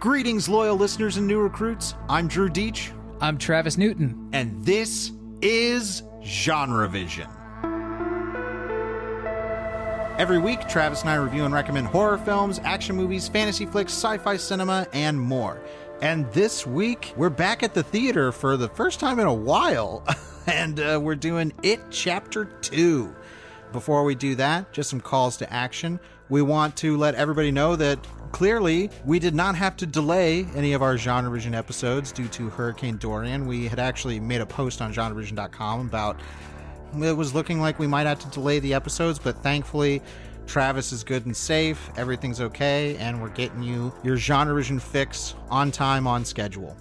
Greetings, loyal listeners and new recruits. I'm Drew Deach. I'm Travis Newton. And this is Genre Vision. Every week, Travis and I review and recommend horror films, action movies, fantasy flicks, sci-fi cinema, and more. And this week, we're back at the theater for the first time in a while, and we're doing It Chapter 2. Before we do that, just some calls to action. We want to let everybody know that clearly we did not have to delay any of our Genre Vision episodes due to Hurricane Dorian. We had actually made a post on genrevision.com about it was looking like we might have to delay the episodes, but thankfully Travis is good and safe, everything's okay, and we're getting you your Genre Vision fix on time, on schedule.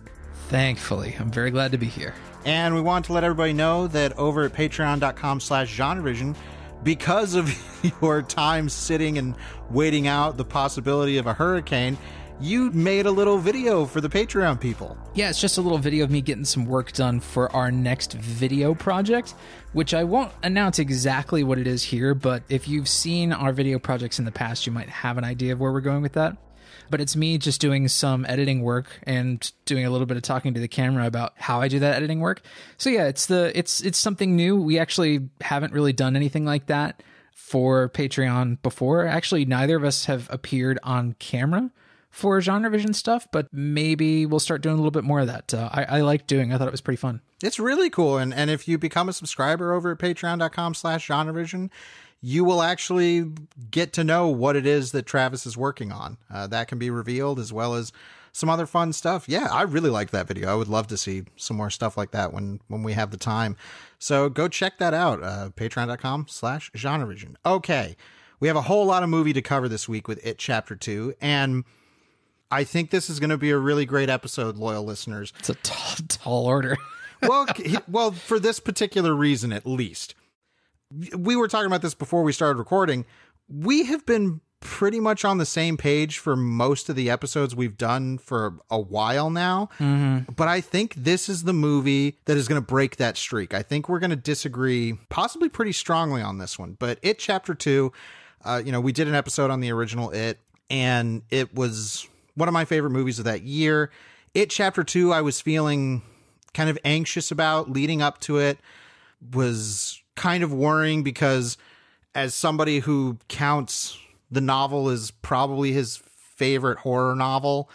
Thankfully. I'm very glad to be here. And we want to let everybody know that over at patreon.com/genrevision, because of your time sitting and waiting out the possibility of a hurricane, you made a little video for the Patreon people. Yeah, it's just a little video of me getting some work done for our next video project, which I won't announce exactly what it is here, but if you've seen our video projects in the past, you might have an idea of where we're going with that. But it's me just doing some editing work and doing a little bit of talking to the camera about how I do that editing work. So yeah, it's something new. We actually haven't really done anything like that for Patreon before. Actually, neither of us have appeared on camera for Genre Vision stuff, but maybe we'll start doing a little bit more of that. I like doing. I thought it was pretty fun. It's really cool. And if you become a subscriber over at patreon.com/genrevision, you will actually get to know what it is that Travis is working on. That can be revealed, as well as some other fun stuff. Yeah, I really liked that video. I would love to see some more stuff like that when we have the time. So go check that out, patreon.com/genrevision. Okay, we have a whole lot of movie to cover this week with It Chapter 2, and I think this is going to be a really great episode, loyal listeners. It's a tall order. Well, for this particular reason, at least. We were talking about this before we started recording. We have been pretty much on the same page for most of the episodes we've done for a while now. Mm-hmm. But I think this is the movie that is going to break that streak. I think we're going to disagree possibly pretty strongly on this one. But It Chapter 2, we did an episode on the original It, and it was one of my favorite movies of that year. It Chapter 2, I was feeling kind of anxious about leading up to it, was kind of worrying because as somebody who counts the novel as probably his favorite horror novel,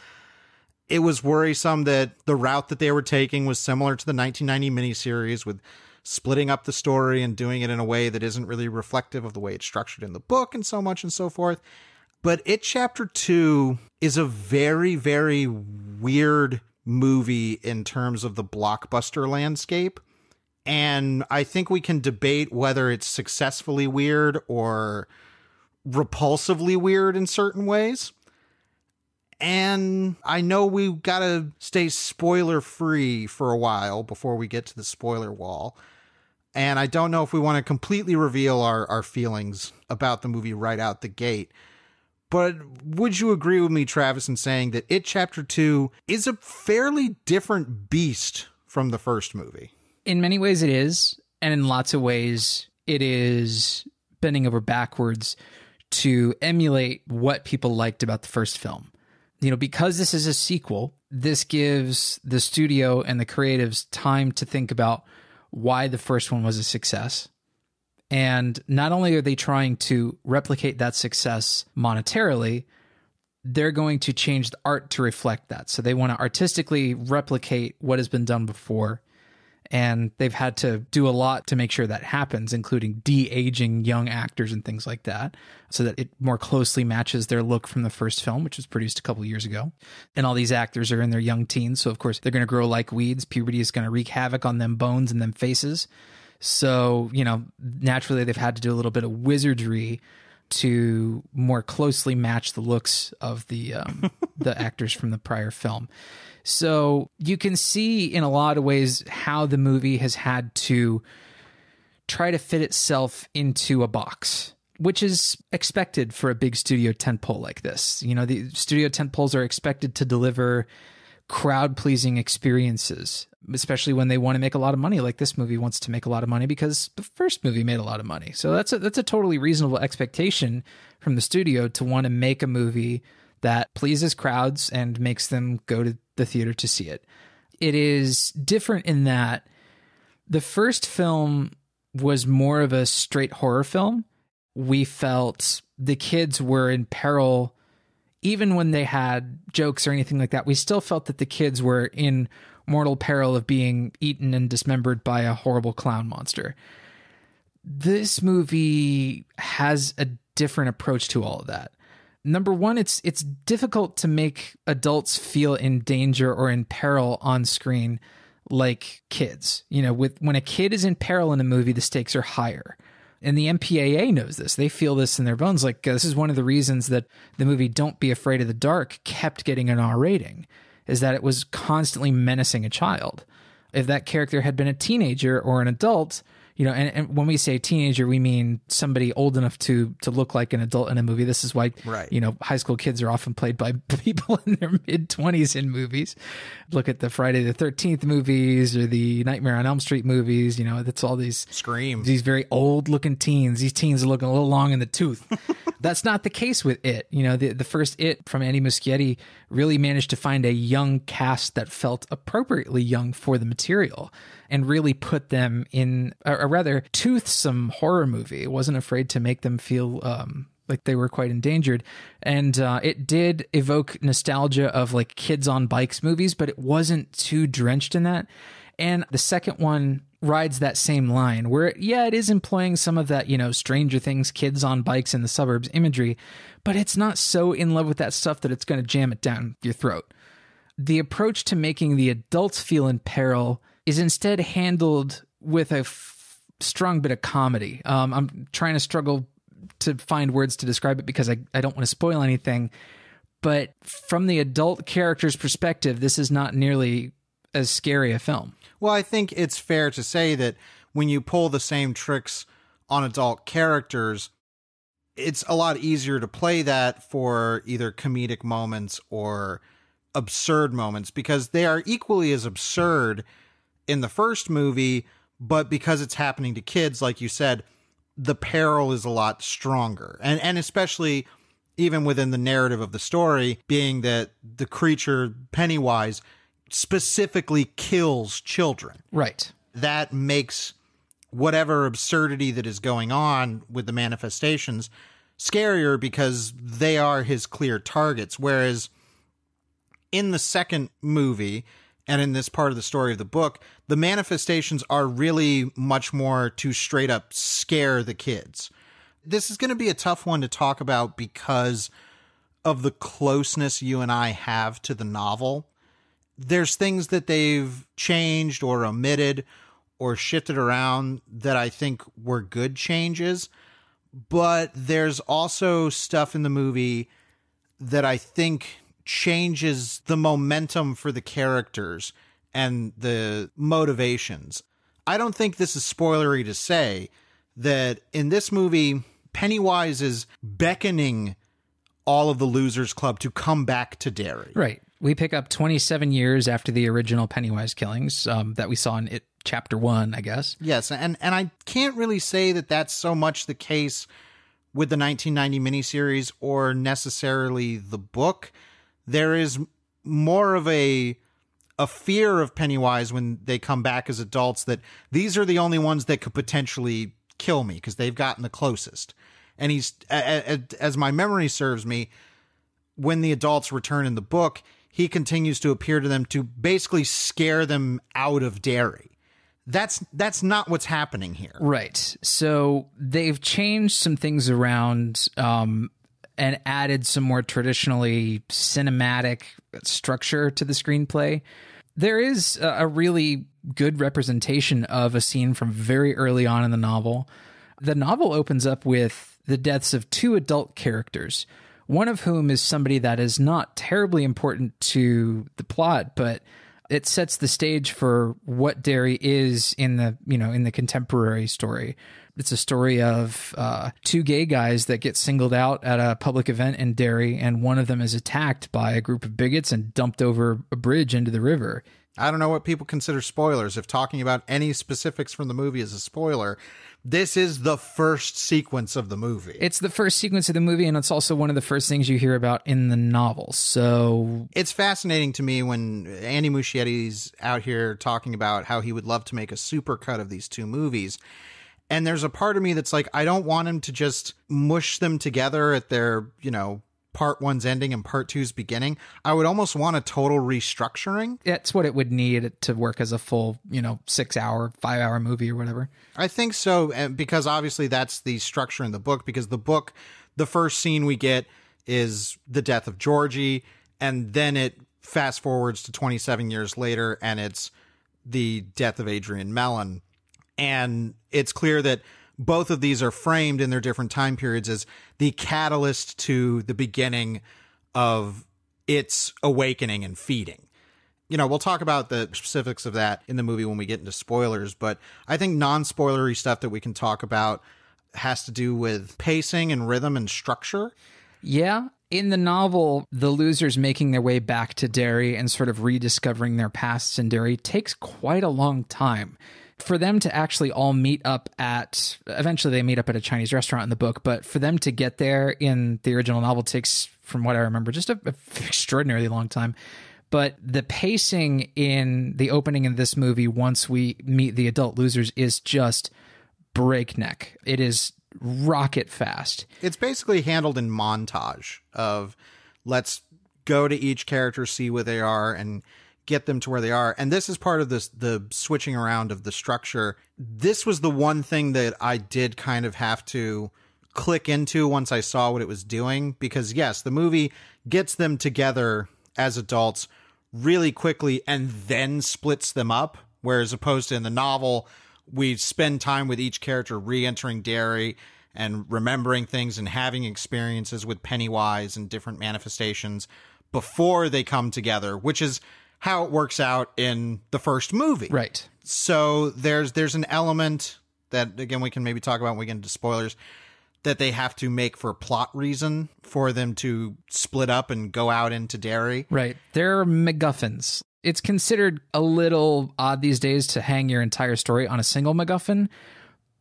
it was worrisome that the route that they were taking was similar to the 1990 miniseries, with splitting up the story and doing it in a way that isn't really reflective of the way it's structured in the book and so much and so forth. But It Chapter 2 is a very, very weird movie in terms of the blockbuster landscape. And I think we can debate whether it's successfully weird or repulsively weird in certain ways. And I know we've got to stay spoiler free for a while before we get to the spoiler wall. And I don't know if we want to completely reveal our feelings about the movie right out the gate. But would you agree with me, Travis, in saying that It Chapter 2 is a fairly different beast from the first movie? In many ways it is, and in lots of ways it is bending over backwards to emulate what people liked about the first film. Because this is a sequel, this gives the studio and the creatives time to think about why the first one was a success. And not only are they trying to replicate that success monetarily, they're going to change the art to reflect that. So they want to artistically replicate what has been done before. And they've had to do a lot to make sure that happens, including de-aging young actors and things like that, so that it more closely matches their look from the first film, which was produced a couple of years ago. And all these actors are in their young teens, so of course they're going to grow like weeds. Puberty is going to wreak havoc on them bones and them faces. So, naturally they've had to do a little bit of wizardry to more closely match the looks of the the actors from the prior film. So you can see in a lot of ways how the movie has had to try to fit itself into a box, which is expected for a big studio tentpole like this. The studio tentpoles are expected to deliver crowd-pleasing experiences, especially when they want to make a lot of money, like this movie wants to make a lot of money because the first movie made a lot of money. So that's a totally reasonable expectation from the studio to want to make a movie that pleases crowds and makes them go to the theater to see it. It is different in that the first film was more of a straight horror film. We felt the kids were in peril. Even when they had jokes or anything like that, we still felt that the kids were in mortal peril of being eaten and dismembered by a horrible clown monster. This movie has a different approach to all of that. Number one, it's difficult to make adults feel in danger or in peril on screen like kids. You know, when a kid is in peril in a movie, the stakes are higher. And the MPAA knows this. They feel this in their bones. Like, this is one of the reasons that the movie Don't Be Afraid of the Dark kept getting an R rating, is that it was constantly menacing a child. If that character had been a teenager or an adult, you know, and when we say teenager, we mean somebody old enough to look like an adult in a movie. This is why, right, you know, high school kids are often played by people in their mid-20s in movies. Look at the Friday the 13th movies or the Nightmare on Elm Street movies. You know, that's all these Scream. These very old-looking teens. These teens are looking a little long in the tooth. That's not the case with It. You know, the first It from Andy Muschietti really managed to find a young cast that felt appropriately young for the material and really put them in a rather toothsome horror movie. It wasn't afraid to make them feel like they were quite endangered. And it did evoke nostalgia of like kids on bikes movies, but it wasn't too drenched in that. And the second one rides that same line where, it is employing some of that, you know, Stranger Things, kids on bikes in the suburbs imagery, but it's not so in love with that stuff that it's going to jam it down your throat. The approach to making the adults feel in peril is instead handled with a strong bit of comedy. I'm trying to struggle to find words to describe it because I don't want to spoil anything, but from the adult character's perspective, this is not nearly as scary a film. Well, I think it's fair to say that when you pull the same tricks on adult characters, it's a lot easier to play that for either comedic moments or absurd moments, because they are equally as absurd in the first movie, but because it's happening to kids, like you said, the peril is a lot stronger. And especially even within the narrative of the story, being that the creature Pennywise specifically kills children. Right. That makes whatever absurdity that is going on with the manifestations scarier because they are his clear targets. Whereas in the second movie, and in this part of the story of the book, the manifestations are really much more to straight up scare the kids. This is going to be a tough one to talk about because of the closeness you and I have to the novel. There's things that they've changed or omitted or shifted around that I think were good changes. But there's also stuff in the movie that I think changes the momentum for the characters and the motivations. I don't think this is spoilery to say that in this movie, Pennywise is beckoning all of the Losers Club to come back to Derry. Right. We pick up 27 years after the original Pennywise killings that we saw in It Chapter 1, I guess. Yes, and I can't really say that that's so much the case with the 1990 miniseries or necessarily the book. There is more of a fear of Pennywise when they come back as adults, that these are the only ones that could potentially kill me because they've gotten the closest. And he's, as my memory serves me, when the adults return in the book, he continues to appear to them to basically scare them out of Derry. That's not what's happening here. Right. So they've changed some things around and added some more traditionally cinematic structure to the screenplay. There is a really good representation of a scene from very early on in the novel. The novel opens up with the deaths of two adult characters, one of whom is somebody that is not terribly important to the plot, but it sets the stage for what Derry is in the contemporary story. It's a story of two gay guys that get singled out at a public event in Derry, and one of them is attacked by a group of bigots and dumped over a bridge into the river. I don't know what people consider spoilers. If talking about any specifics from the movie is a spoiler, this is the first sequence of the movie. It's the first sequence of the movie, and it's also one of the first things you hear about in the novel. So it's fascinating to me when Andy Muschietti's out here talking about how he would love to make a supercut of these two movies. And there's a part of me that's like, I don't want him to just mush them together at their, part one's ending and part two's beginning. I would almost want a total restructuring. That's what it would need to work as a full, 6-hour, 5-hour movie or whatever. I think so, because obviously that's the structure in the book, because the book, the first scene we get is the death of Georgie, and then it fast forwards to 27 years later, and it's the death of Adrian Mellon. And it's clear that both of these are framed in their different time periods as the catalyst to the beginning of its awakening and feeding. We'll talk about the specifics of that in the movie when we get into spoilers, but I think non-spoilery stuff that we can talk about has to do with pacing and rhythm and structure. Yeah. In the novel, the losers making their way back to Derry and sort of rediscovering their pasts in Derry takes quite a long time. For them to actually all meet up eventually they meet up at a Chinese restaurant in the book, but for them to get there in the original novel takes, from what I remember, just an extraordinarily long time. But the pacing in the opening of this movie, once we meet the adult losers, is just breakneck. It is rocket fast. It's basically handled in montage of let's go to each character, see where they are, and get them to where they are. And this is part of the switching around of the structure. This was the one thing that I did kind of have to click into once I saw what it was doing, because yes, the movie gets them together as adults really quickly and then splits them up, whereas opposed to in the novel, we spend time with each character re-entering Derry and remembering things and having experiences with Pennywise and different manifestations before they come together, which is how it works out in the first movie. Right. So there's an element that, again, we can maybe talk about when we get into spoilers, that they have to make for plot reason for them to split up and go out into Derry. Right. They're MacGuffins. It's considered a little odd these days to hang your entire story on a single MacGuffin,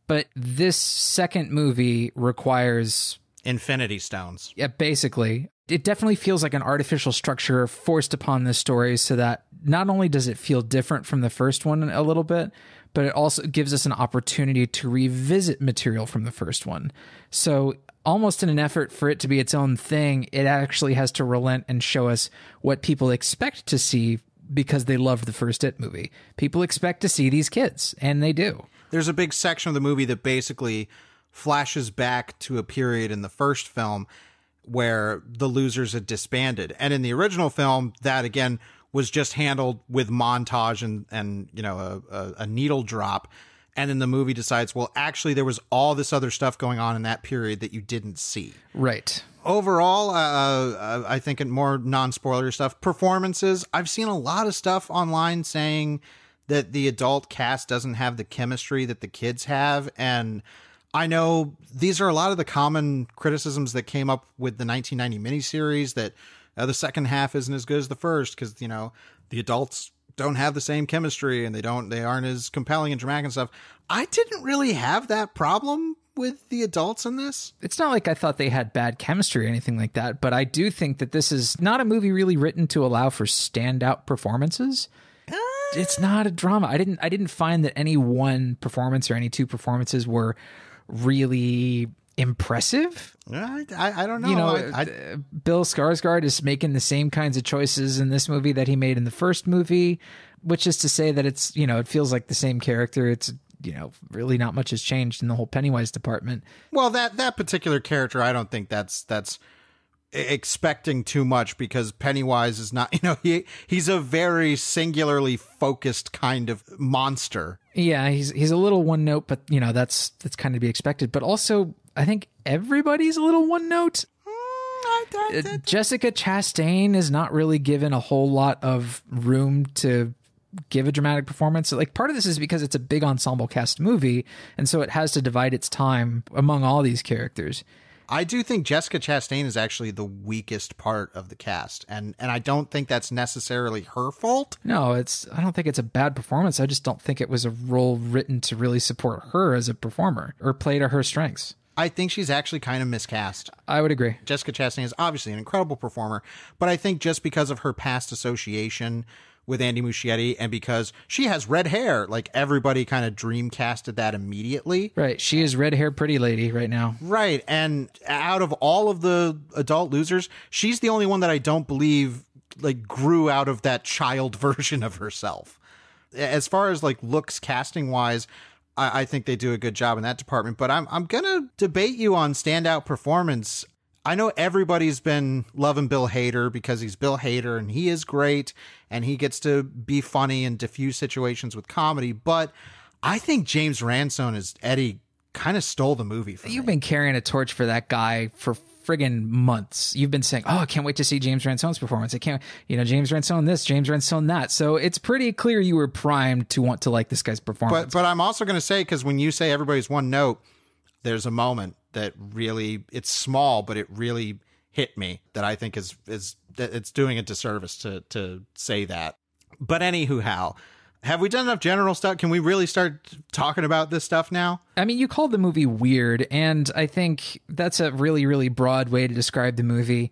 but this second movie requires Infinity Stones. Yeah, basically. It definitely feels like an artificial structure forced upon this story so that not only does it feel different from the first one a little bit, but it also gives us an opportunity to revisit material from the first one. So almost in an effort for it to be its own thing, it actually has to relent and show us what people expect to see because they loved the first It movie. People expect to see these kids, and they do. There's a big section of the movie that basically flashes back to a period in the first film where the losers had disbanded. And in the original film, that again was just handled with montage and a needle drop. And then the movie decides, well, actually there was all this other stuff going on in that period that you didn't see. Right. Overall, I think in more non-spoiler stuff, performances, I've seen a lot of stuff online saying that the adult cast doesn't have the chemistry that the kids have. And I know these are a lot of the common criticisms that came up with the 1990 miniseries, that the second half isn't as good as the first because, the adults don't have the same chemistry and they aren't as compelling and dramatic and stuff. I didn't really have that problem with the adults in this. It's not like I thought they had bad chemistry or anything like that, but I do think that this is not a movie really written to allow for standout performances. It's not a drama. I didn't find that any one performance or any two performances were really impressive. I don't know. Bill Skarsgård is making the same kinds of choices in this movie that he made in the first movie, which is to say that it's, it feels like the same character. It's, really not much has changed in the whole Pennywise department. Well, that particular character, I don't think that's expecting too much, because Pennywise is not, he's a very singularly focused kind of monster. Yeah, he's a little one note, but that's kind of to be expected. But also, I think everybody's a little one note. Jessica Chastain is not really given a whole lot of room to give a dramatic performance. Like, part of this is because it's a big ensemble cast movie, and so it has to divide its time among all these characters. I do think Jessica Chastain is actually the weakest part of the cast, and I don't think that's necessarily her fault. No, I don't think it's a bad performance. I just don't think it was a role written to really support her as a performer or play to her strengths. I think she's actually kind of miscast. I would agree. Jessica Chastain is obviously an incredible performer, but I think just because of her past association with Andy Muschietti and because she has red hair, like everybody kind of dream casted that immediately. Right. She is red hair pretty lady right now. Right. And out of all of the adult losers, she's the only one that I don't believe like grew out of that child version of herself. As far as like looks casting wise, I think they do a good job in that department, but I'm going to debate you on standout performance. I know everybody's been loving Bill Hader because he's Bill Hader and he is great and he gets to be funny and diffuse situations with comedy, but I think James Ransone as Eddie kind of stole the movie for me. You've been carrying a torch for that guy for friggin' months. You've been saying, oh, I can't wait to see James Ransone's performance. I can't, James Ransone this, James Ransone that. So it's pretty clear you were primed to want to like this guy's performance. But I'm also going to say, because when you say everybody's one note, there's a moment that really, it's small, but it really hit me that I think is it's doing a disservice to say that. But anywho, Hal, have we done enough general stuff? Can we really start talking about this stuff now? I mean, you called the movie weird, and I think that's a really, really broad way to describe the movie.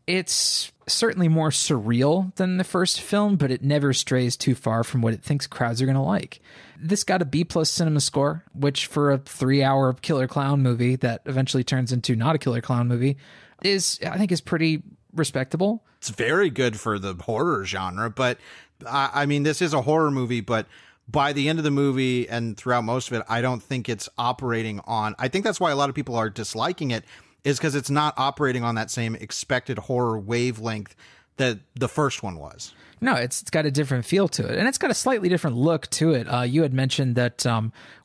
It's certainly more surreal than the first film, but it never strays too far from what it thinks crowds are going to like. This got a B+ cinema score, which for a 3-hour killer clown movie that eventually turns into not a killer clown movie I think is pretty respectable. It's very good for the horror genre, but I mean, this is a horror movie, but by the end of the movie and throughout most of it, I don't think it's operating on, I think that's why a lot of people are disliking it, is because it's not operating on that same expected horror wavelength that the first one was. No, it's got a different feel to it, and it's got a slightly different look to it. You had mentioned that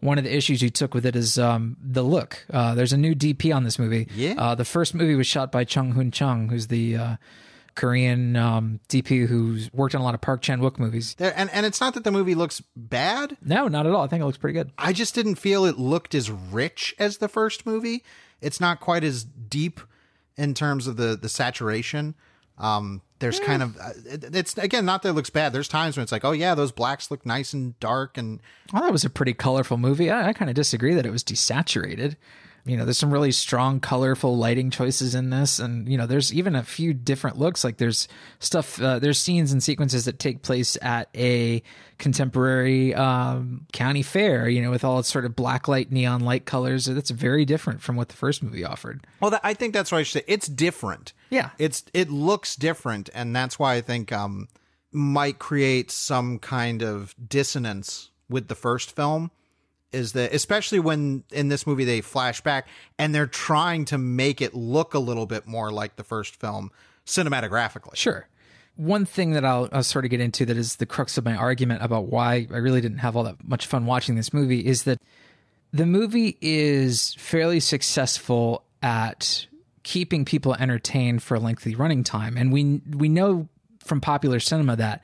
one of the issues you took with it is the look. There's a new DP on this movie. Yeah. The first movie was shot by Chung Hoon Chung, who's the Korean DP who's worked on a lot of Park Chan-wook movies. And it's not that the movie looks bad. No, not at all. I think it looks pretty good. I just didn't feel it looked as rich as the first movie. It's not quite as deep in terms of the saturation. There's kind of, it's again, not that it looks bad. There's times when it's like, oh yeah, those blacks look nice and dark. And well, that was a pretty colorful movie. I kind of disagree that it was desaturated. There's some really strong, colorful lighting choices in this. And, there's even a few different looks. Like there's stuff, there's scenes and sequences that take place at a contemporary county fair, with all its sort of black light, neon light colors. That's very different from what the first movie offered. Well, I think that's what I should say. It's different. Yeah. It looks different. And that's why I think might create some kind of dissonance with the first film. Is that especially when in this movie they flash back and they're trying to make it look a little bit more like the first film cinematographically. Sure. One thing that I'll sort of get into that is the crux of my argument about why I really didn't have all that much fun watching this movie is that the movie is fairly successful at keeping people entertained for a lengthy running time. And we know from popular cinema that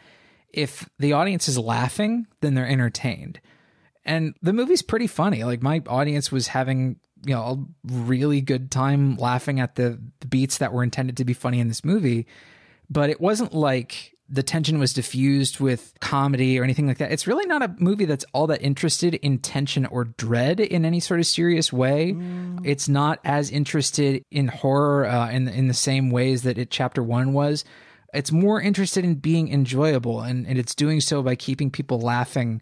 if the audience is laughing, then they're entertained. And the movie's pretty funny. Like my audience was having, a really good time laughing at the beats that were intended to be funny in this movie. But it wasn't like the tension was diffused with comedy or anything like that. It's really not a movie that's all that interested in tension or dread in any sort of serious way. It's not as interested in horror in the same ways that Chapter 1 was. It's more interested in being enjoyable, and it's doing so by keeping people laughing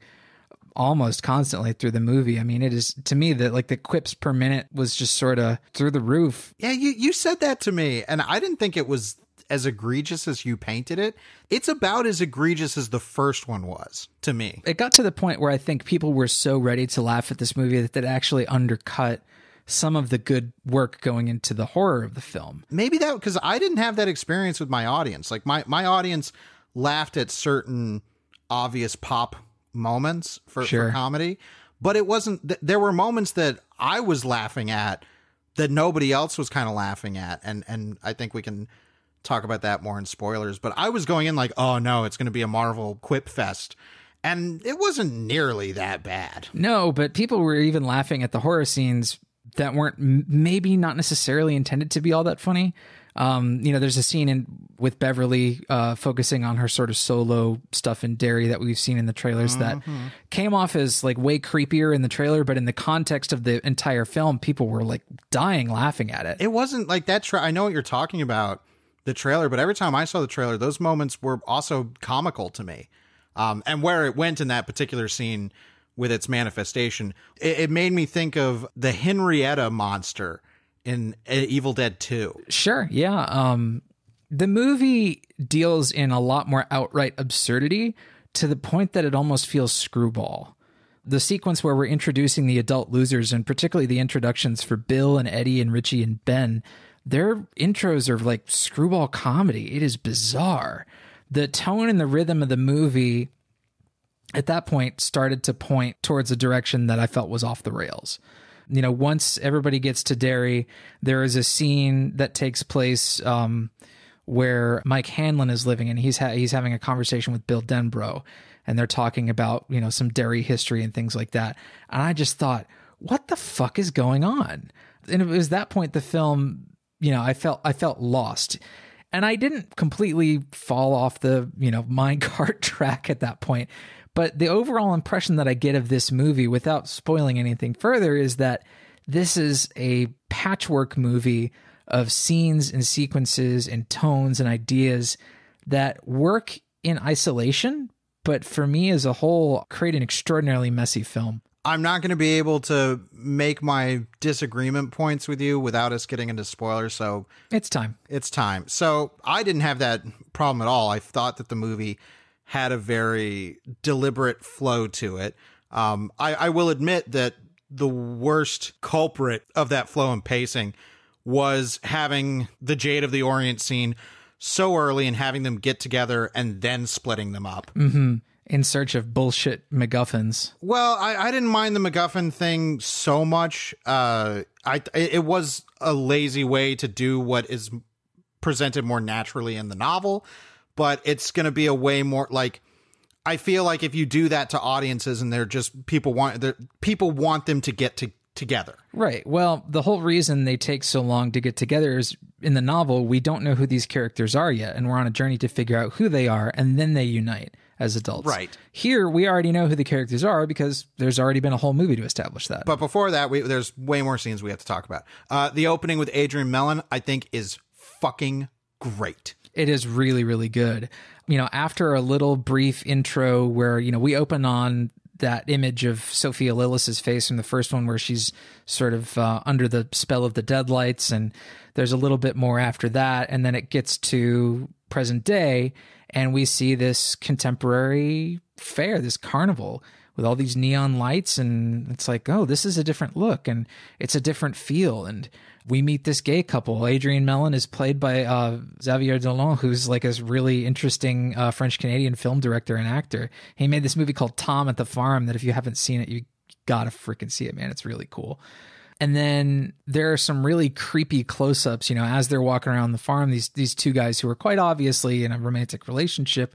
almost constantly through the movie. I mean, it is, to me, that like the quips per minute was just sort of through the roof. Yeah, you said that to me, and I didn't think it was as egregious as you painted it. It's about as egregious as the first one was to me. It got to the point where I think people were so ready to laugh at this movie that it actually undercut some of the good work going into the horror of the film. Maybe that, because I didn't have that experience with my audience. Like my audience laughed at certain obvious pop moments for comedy, but it wasn't, there were moments that I was laughing at that nobody else was kind of laughing at. And I think we can talk about that more in spoilers, but I was going in like, oh no, it's going to be a Marvel quip fest. And it wasn't nearly that bad. No, but people were even laughing at the horror scenes that weren't maybe not necessarily intended to be all that funny. There's a scene with Beverly focusing on her sort of solo stuff in Derry that we've seen in the trailers that came off as like way creepier in the trailer, but in the context of the entire film, people were like dying laughing at it. It wasn't like that. I know what you're talking about, the trailer, but every time I saw the trailer, those moments were also comical to me. And where it went in that particular scene with its manifestation, it made me think of the Henrietta monster in Evil Dead 2. Sure, yeah. The movie deals in a lot more outright absurdity to the point that it almost feels screwball. The sequence where we're introducing the adult losers, and particularly the introductions for Bill and Eddie and Richie and Ben, their intros are like screwball comedy. It is bizarre. The tone and the rhythm of the movie at that point started to point towards a direction that I felt was off the rails. Once everybody gets to Derry, there is a scene that takes place where Mike Hanlon is living, and he's having a conversation with Bill Denbrough, and they're talking about, some Derry history and things like that. And I just thought, what the fuck is going on? And it was that point the film, I felt lost. And I didn't completely fall off the, minecart track at that point. But the overall impression that I get of this movie, without spoiling anything further, is that this is a patchwork movie of scenes and sequences and tones and ideas that work in isolation, but for me as a whole, create an extraordinarily messy film. I'm not going to be able to make my disagreement points with you without us getting into spoilers, so... It's time. So I didn't have that problem at all. I thought that the movie had a very deliberate flow to it. I will admit that the worst culprit of that flow and pacing was having the Jade of the Orient scene so early and having them get together and then splitting them up. Mm-hmm. In search of bullshit MacGuffins. Well, I didn't mind the MacGuffin thing so much. It was a lazy way to do what is presented more naturally in the novel, but it's going to be a way more like, I feel like if you do that to audiences and they're just people want them to get together. Right. Well, the whole reason they take so long to get together is in the novel, we don't know who these characters are yet, and we're on a journey to figure out who they are, and then they unite as adults. Right. Here, we already know who the characters are because there's already been a whole movie to establish that. But before that, there's way more scenes we have to talk about. The opening with Adrian Mellon, I think, is fucking great. It is really, really good. After a little brief intro where, we open on that image of Sophia Lillis's face from the first one where she's sort of under the spell of the deadlights, and there's a little bit more after that, and then it gets to present day, and we see this contemporary fair, this carnival with all these neon lights, and it's like, oh, this is a different look, and it's a different feel, and we meet this gay couple. Adrian Mellon is played by Xavier Dolan, who's like a really interesting French-Canadian film director and actor. He made this movie called Tom at the Farm that if you haven't seen it, you gotta freaking see it, man. It's really cool. And then there are some really creepy close-ups, as they're walking around the farm, these two guys who are quite obviously in a romantic relationship.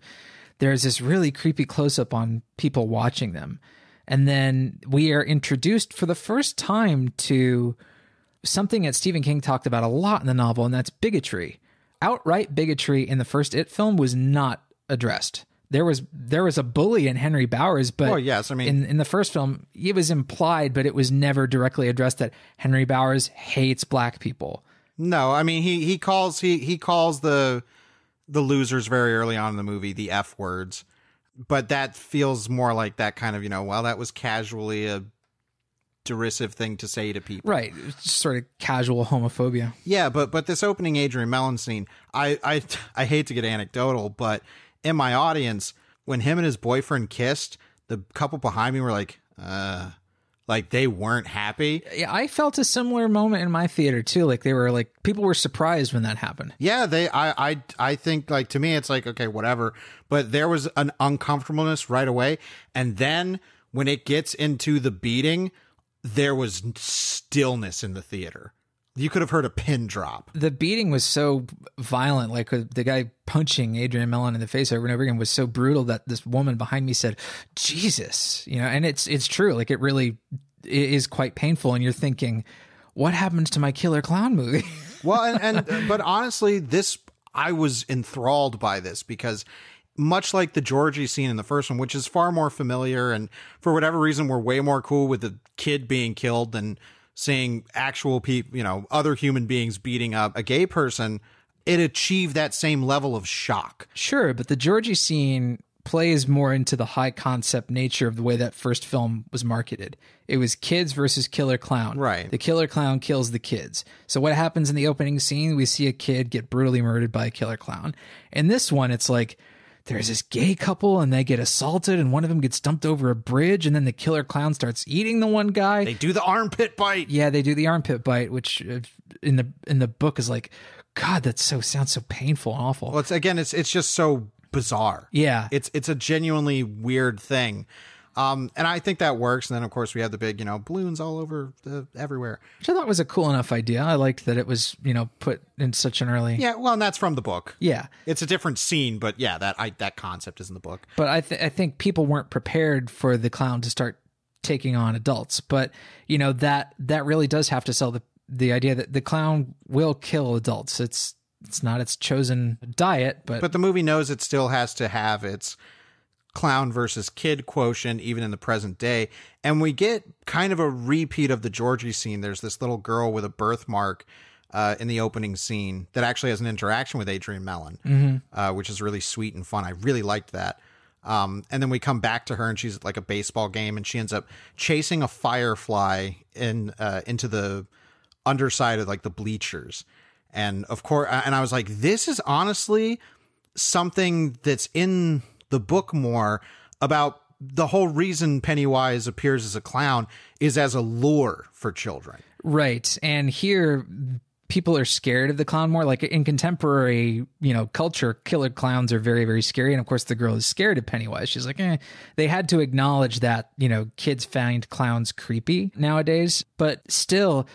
There's this really creepy close-up on people watching them. And then we are introduced for the first time to something that Stephen King talked about a lot in the novel, and that's bigotry. Outright bigotry in the first It film was not addressed. There was a bully in Henry Bowers, but well, yes, I mean, in the first film, it was implied, but it was never directly addressed that Henry Bowers hates black people. No, I mean, he calls the losers very early on in the movie the F words, but that feels more like that kind of, well, that was casually a derisive thing to say to people. Right. It's just sort of casual homophobia. Yeah, but this opening Adrian Mellon scene, I hate to get anecdotal, but in my audience, when him and his boyfriend kissed, the couple behind me were like they weren't happy. Yeah, I felt a similar moment in my theater too. Like they were like, people were surprised when that happened. Yeah, I think, like, to me, it's like, okay, whatever. But there was an uncomfortableness right away. And then when it gets into the beating, there was stillness in the theater. You could have heard a pin drop. The beating was so violent, like the guy punching Adrian Mellon in the face over and over again was so brutal that this woman behind me said, Jesus, and it's true. Like it really is quite painful. And you're thinking, what happens to my Killer Clown movie? Well, but honestly, I was enthralled by this because much like the Georgie scene in the first one, which is far more familiar, and for whatever reason, we're way more cool with the kid being killed than seeing actual people, other human beings beating up a gay person. It achieved that same level of shock. Sure, but the Georgie scene plays more into the high concept nature of the way that first film was marketed. It was kids versus killer clown. Right. The killer clown kills the kids. So what happens in the opening scene? We see a kid get brutally murdered by a killer clown. In this one, it's like there's this gay couple and they get assaulted and one of them gets dumped over a bridge and then the killer clown starts eating the one guy. They do the armpit bite. Yeah, they do the armpit bite, which in the book is like, God, sounds so painful and awful. Well, it's just so bizarre. Yeah. It's a genuinely weird thing. And I think that works. And then of course we have the big, balloons all over everywhere. Which I thought was a cool enough idea. I liked that it was, put in such an early. Yeah. Well, and that's from the book. Yeah. It's a different scene, but yeah, that concept is in the book. But I think people weren't prepared for the clown to start taking on adults. But, that really does have to sell the idea that the clown will kill adults. It's not its chosen diet, but the movie knows it still has to have its clown versus kid quotient even in the present day. And we get kind of a repeat of the Georgie scene. There's this little girl with a birthmark in the opening scene that actually has an interaction with Adrian Mellon, which is really sweet and fun. I really liked that. And then we come back to her and she's at like a baseball game and she ends up chasing a firefly into the underside of like the bleachers. And of course, and I was like, this is honestly something that's in the book more about the whole reason Pennywise appears as a clown is as a lure for children. Right. And here people are scared of the clown more. Like in contemporary, culture, killer clowns are very, very scary. And of course the girl is scared of Pennywise. She's like, They had to acknowledge that, kids find clowns creepy nowadays, but still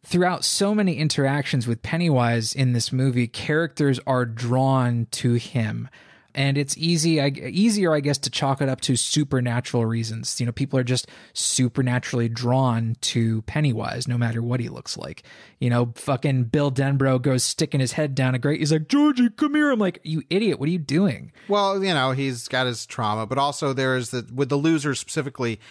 throughout so many interactions with Pennywise in this movie, characters are drawn to him. And it's easier, I guess, to chalk it up to supernatural reasons. People are just supernaturally drawn to Pennywise, no matter what he looks like. Fucking Bill Denbrough goes sticking his head down a grate. He's like, Georgie, come here. I'm like, you idiot. What are you doing? Well, he's got his trauma, but also there is with the losers specifically.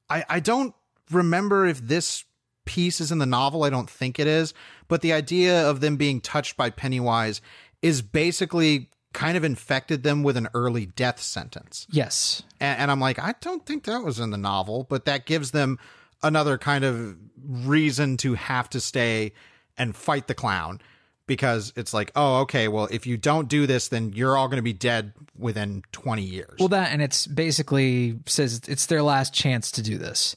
I don't remember if this piece is in the novel. I don't think it is, but the idea of them being touched by Pennywise is basically kind of infected them with an early death sentence. Yes. And I'm like, I don't think that was in the novel, but that gives them another kind of reason to have to stay and fight the clown, because it's like, oh, okay, well, if you don't do this, then you're all going to be dead within 20 years. Well, and it's basically says it's their last chance to do this.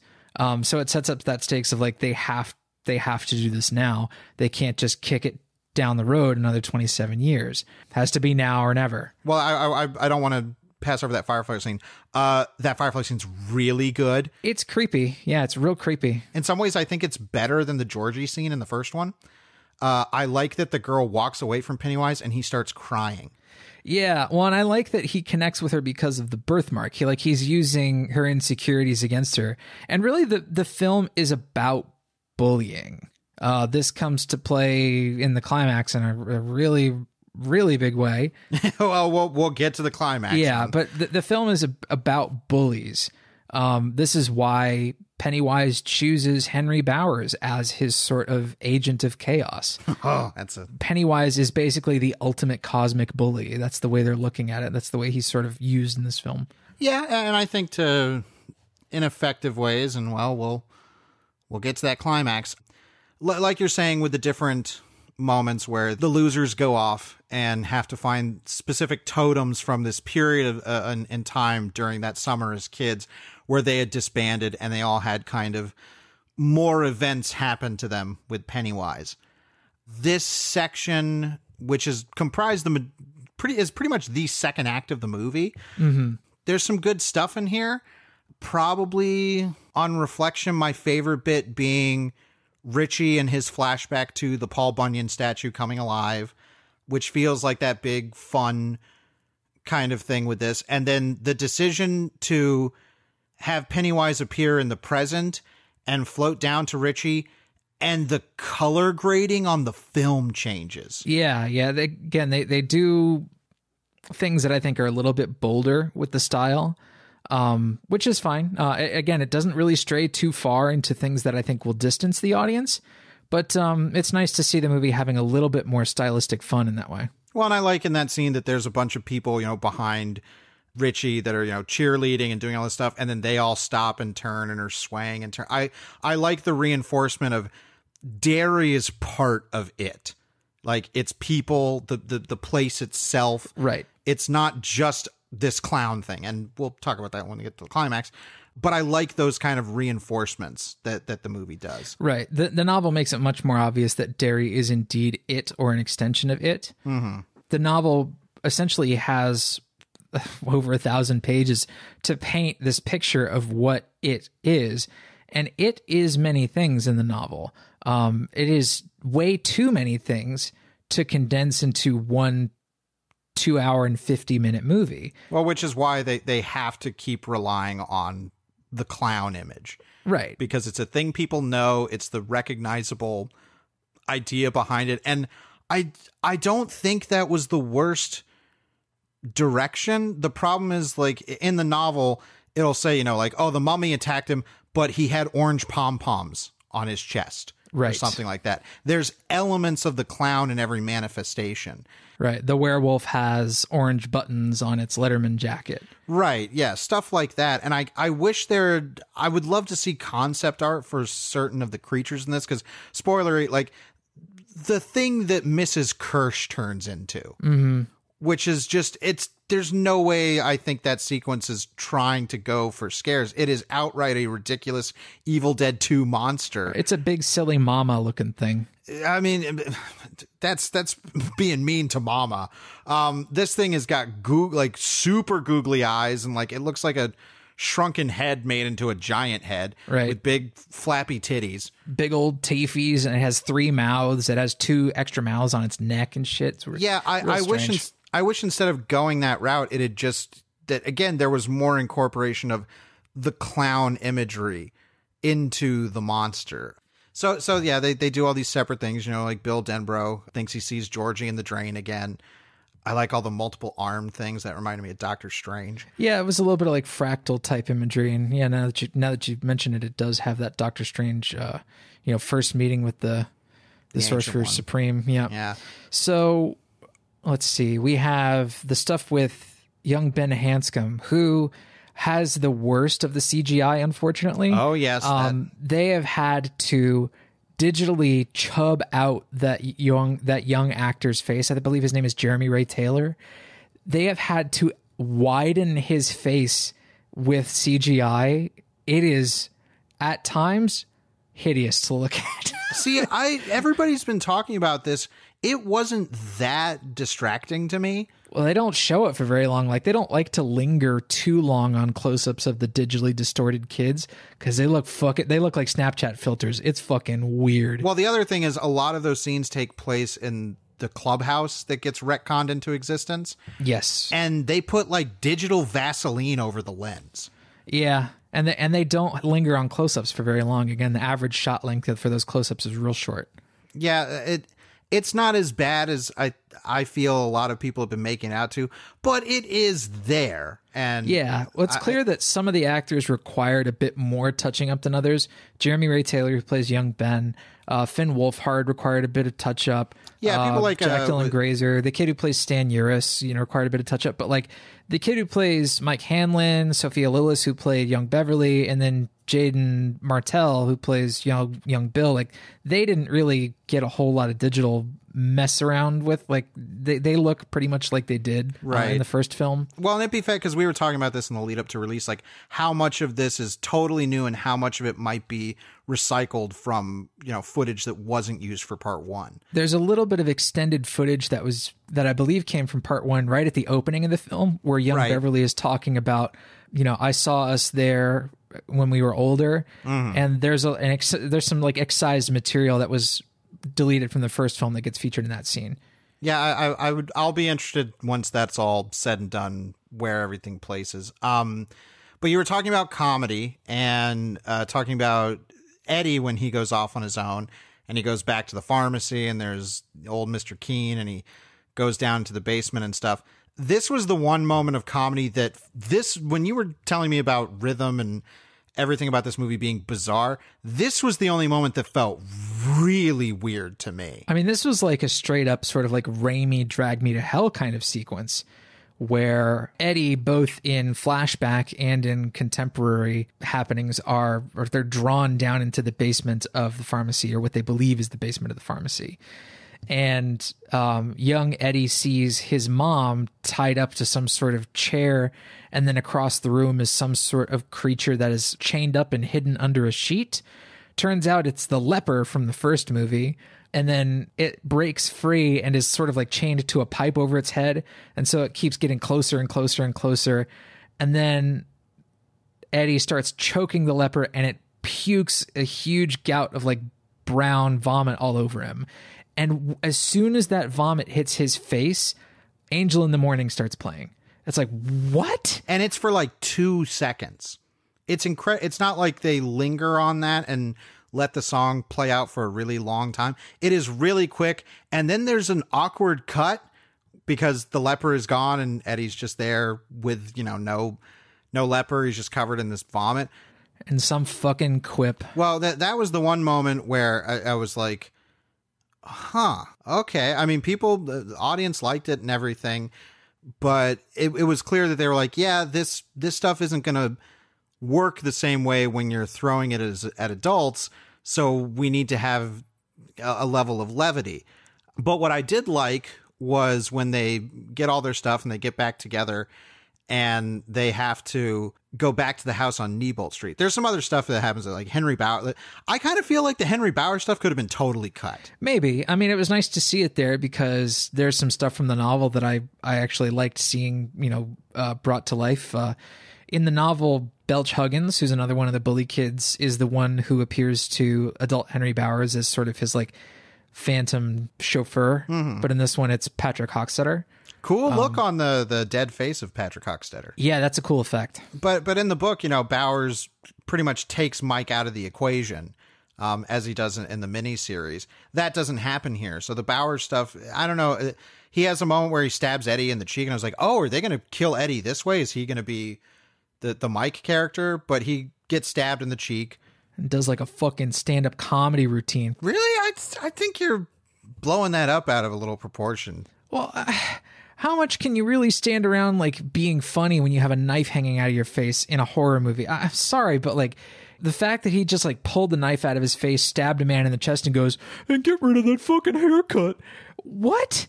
So it sets up that stakes of like, they have to do this now. They can't just kick it down the road another 27 years. Has to be now or never. Well, I don't want to pass over that firefly scene. That firefly scene's really good. It's creepy. Yeah, it's real creepy. In some ways, I think it's better than the Georgie scene in the first one. I like that the girl walks away from Pennywise and he starts crying. Yeah, well, and I like that he connects with her because of the birthmark. He's using her insecurities against her. And really, the film is about bullying. This comes to play in the climax in a really, really big way. Well, we'll get to the climax. Yeah, but the film is about bullies. This is why Pennywise chooses Henry Bowers as his sort of agent of chaos. Pennywise is basically the ultimate cosmic bully. That's the way they're looking at it. That's the way he's sort of used in this film. Yeah, and I think in effective ways, and we'll get to that climax. Like you're saying, with the different moments where the losers go off and have to find specific totems from this period of in time during that summer as kids, where they had disbanded and they all had kind of more events happen to them with Pennywise. This section, which is comprised is pretty much the second act of the movie. Mm-hmm. There's some good stuff in here. Probably on reflection, my favorite bit being Richie and his flashback to the Paul Bunyan statue coming alive, which feels like that big fun kind of thing with this. And then the decision to have Pennywise appear in the present and float down to Richie and the color grading on the film changes. Yeah. They do things that I think are a little bit bolder with the style, which is fine. Again, it doesn't really stray too far into things that I think will distance the audience, but it's nice to see the movie having a little bit more stylistic fun in that way. Well, and I like in that scene that there's a bunch of people, behind Richie that are, cheerleading and doing all this stuff, and then they all stop and turn and are swaying and turn. I like the reinforcement of Derry is part of it. Like, it's people, the place itself. Right. It's not just this clown thing, and we'll talk about that when we get to the climax. But I like those kind of reinforcements that the movie does. Right. The novel makes it much more obvious that Derry is indeed it or an extension of it. Mm-hmm. The novel essentially has over 1,000 pages to paint this picture of what it is. And it is many things in the novel. It is way too many things to condense into one 2-hour and 50-minute movie. Well, which is why they have to keep relying on the clown image. Right. Because it's a thing people know. It's the recognizable idea behind it. And I don't think that was the worst direction. The problem is, like, in the novel, it'll say, the mummy attacked him, but he had orange pom-poms on his chest. Right. Or something like that. There's elements of the clown in every manifestation. Right. The werewolf has orange buttons on its Letterman jacket. Right. Yeah. Stuff like that. And I wish I would love to see concept art for certain of the creatures in this, because spoiler, like, the thing that Mrs. Kirsch turns into, mm-hmm. which is just, there's no way I think that sequence is trying to go for scares. It is outright a ridiculous Evil Dead 2 monster. It's a big, silly mama looking thing. I mean, that's being mean to mama. This thing has got super googly eyes, and like, it looks like a shrunken head made into a giant head, right, with big flappy titties, big old teefies, and it has 3 mouths. It has 2 extra mouths on its neck and shit. Yeah, I wish instead of going that route, it had just, that again, there was more incorporation of the clown imagery into the monster. So yeah, they do all these separate things, like Bill Denbrough thinks he sees Georgie in the drain again. I like all the multiple arm things that reminded me of Doctor Strange. Yeah, it was a little bit of like fractal type imagery, and yeah, now that you mention it, it does have that Doctor Strange, first meeting with the Sorcerer Supreme. Yeah. Yeah. So let's see. We have the stuff with young Ben Hanscom, who has the worst of the CGI, unfortunately. Oh yes. They have had to digitally chub out that young actor's face. I believe his name is Jeremy Ray Taylor. They have had to widen his face with CGI. It is at times hideous to look at. See, everybody's been talking about this. It wasn't that distracting to me. Well, they don't show it for very long. Like, they don't like to linger too long on close-ups of the digitally distorted kids, because they look like Snapchat filters. It's fucking weird. Well, the other thing is, a lot of those scenes take place in the clubhouse that gets retconned into existence. Yes. And they put like digital Vaseline over the lens. Yeah. And they don't linger on close-ups for very long. Again, the average shot length for those close-ups is real short. Yeah, it's not as bad as I feel a lot of people have been making it out to, but it is there. And yeah, well, it's clear that some of the actors required a bit more touching up than others. Jeremy Ray Taylor, who plays young Ben, Finn Wolfhard required a bit of touch up. Yeah, people like Jack Dylan Grazer, the kid who plays Stan Uris, required a bit of touch up. But like the kid who plays Mike Hanlon, Sophia Lillis, who played young Beverly, and then Jaden Martell, who plays young Bill, like they didn't really get a whole lot of digital mess around with. Like they look pretty much like they did in the first film. Well, and it'd be fair, because we were talking about this in the lead up to release, like how much of this is totally new and how much of it might be recycled from footage that wasn't used for part 1. There's a little bit of extended footage that I believe came from part 1 right at the opening of the film, where young Beverly is talking about, I saw us there when we were older, and there's some like excised material that was deleted from the first film that gets featured in that scene. Yeah, I'll be interested once that's all said and done where everything places. But you were talking about comedy and talking about Eddie when he goes off on his own, and he goes back to the pharmacy, and there's old Mr. Keene, and he goes down to the basement and stuff. This was the one moment of comedy that when you were telling me about rhythm and everything about this movie being bizarre, this was the only moment that felt really weird to me. I mean, this was like a straight up sort of like Raimi Drag Me to Hell kind of sequence where Eddie, both in flashback and in contemporary happenings, they're drawn down into the basement of the pharmacy, or what they believe is the basement of the pharmacy. And young Eddie sees his mom tied up to some sort of chair, and then across the room is some sort of creature that is chained up and hidden under a sheet. Turns out it's the leper from the first movie, and then it breaks free and is sort of like chained to a pipe over its head, and so it keeps getting closer and closer and closer, and then Eddie starts choking the leper, and it pukes a huge gout of like brown vomit all over him. And as soon as that vomit hits his face, Angel in the Morning starts playing. It's like, what? And it's for like 2 seconds. It's incredible. It's not like they linger on that and let the song play out for a really long time. It is really quick. And then there's an awkward cut because the leper is gone and Eddie's just there with, no leper. He's just covered in this vomit. And some fucking quip. Well, that was the one moment where I was like, huh, okay. I mean, the audience liked it and everything, but it was clear that they were like, yeah, this stuff isn't going to work the same way when you're throwing it at adults. So we need to have a level of levity. But what I did like was when they get all their stuff and they get back together and they have to go back to the house on Neibolt Street. There's some other stuff that happens, like Henry Bauer. I kind of feel like the Henry Bauer stuff could have been totally cut. Maybe. I mean, it was nice to see it there because there's some stuff from the novel that I actually liked seeing, brought to life. In the novel, Belch Huggins, who's another one of the bully kids, is the one who appears to adult Henry Bowers as sort of his like phantom chauffeur. Mm-hmm. But in this one, it's Patrick Hockstetter. Cool look on the dead face of Patrick Hockstetter. Yeah, that's a cool effect. But in the book, Bowers pretty much takes Mike out of the equation, as he does in the miniseries. That doesn't happen here. So the Bowers stuff, I don't know. He has a moment where he stabs Eddie in the cheek, and I was like, oh, are they going to kill Eddie this way? Is he going to be the Mike character? But he gets stabbed in the cheek. And does like a fucking stand-up comedy routine. Really? I think you're blowing that up out of a little proportion. Well, how much can you really stand around like being funny when you have a knife hanging out of your face in a horror movie? I'm sorry, but like the fact that he just like pulled the knife out of his face, stabbed a man in the chest and goes, and get rid of that fucking haircut. What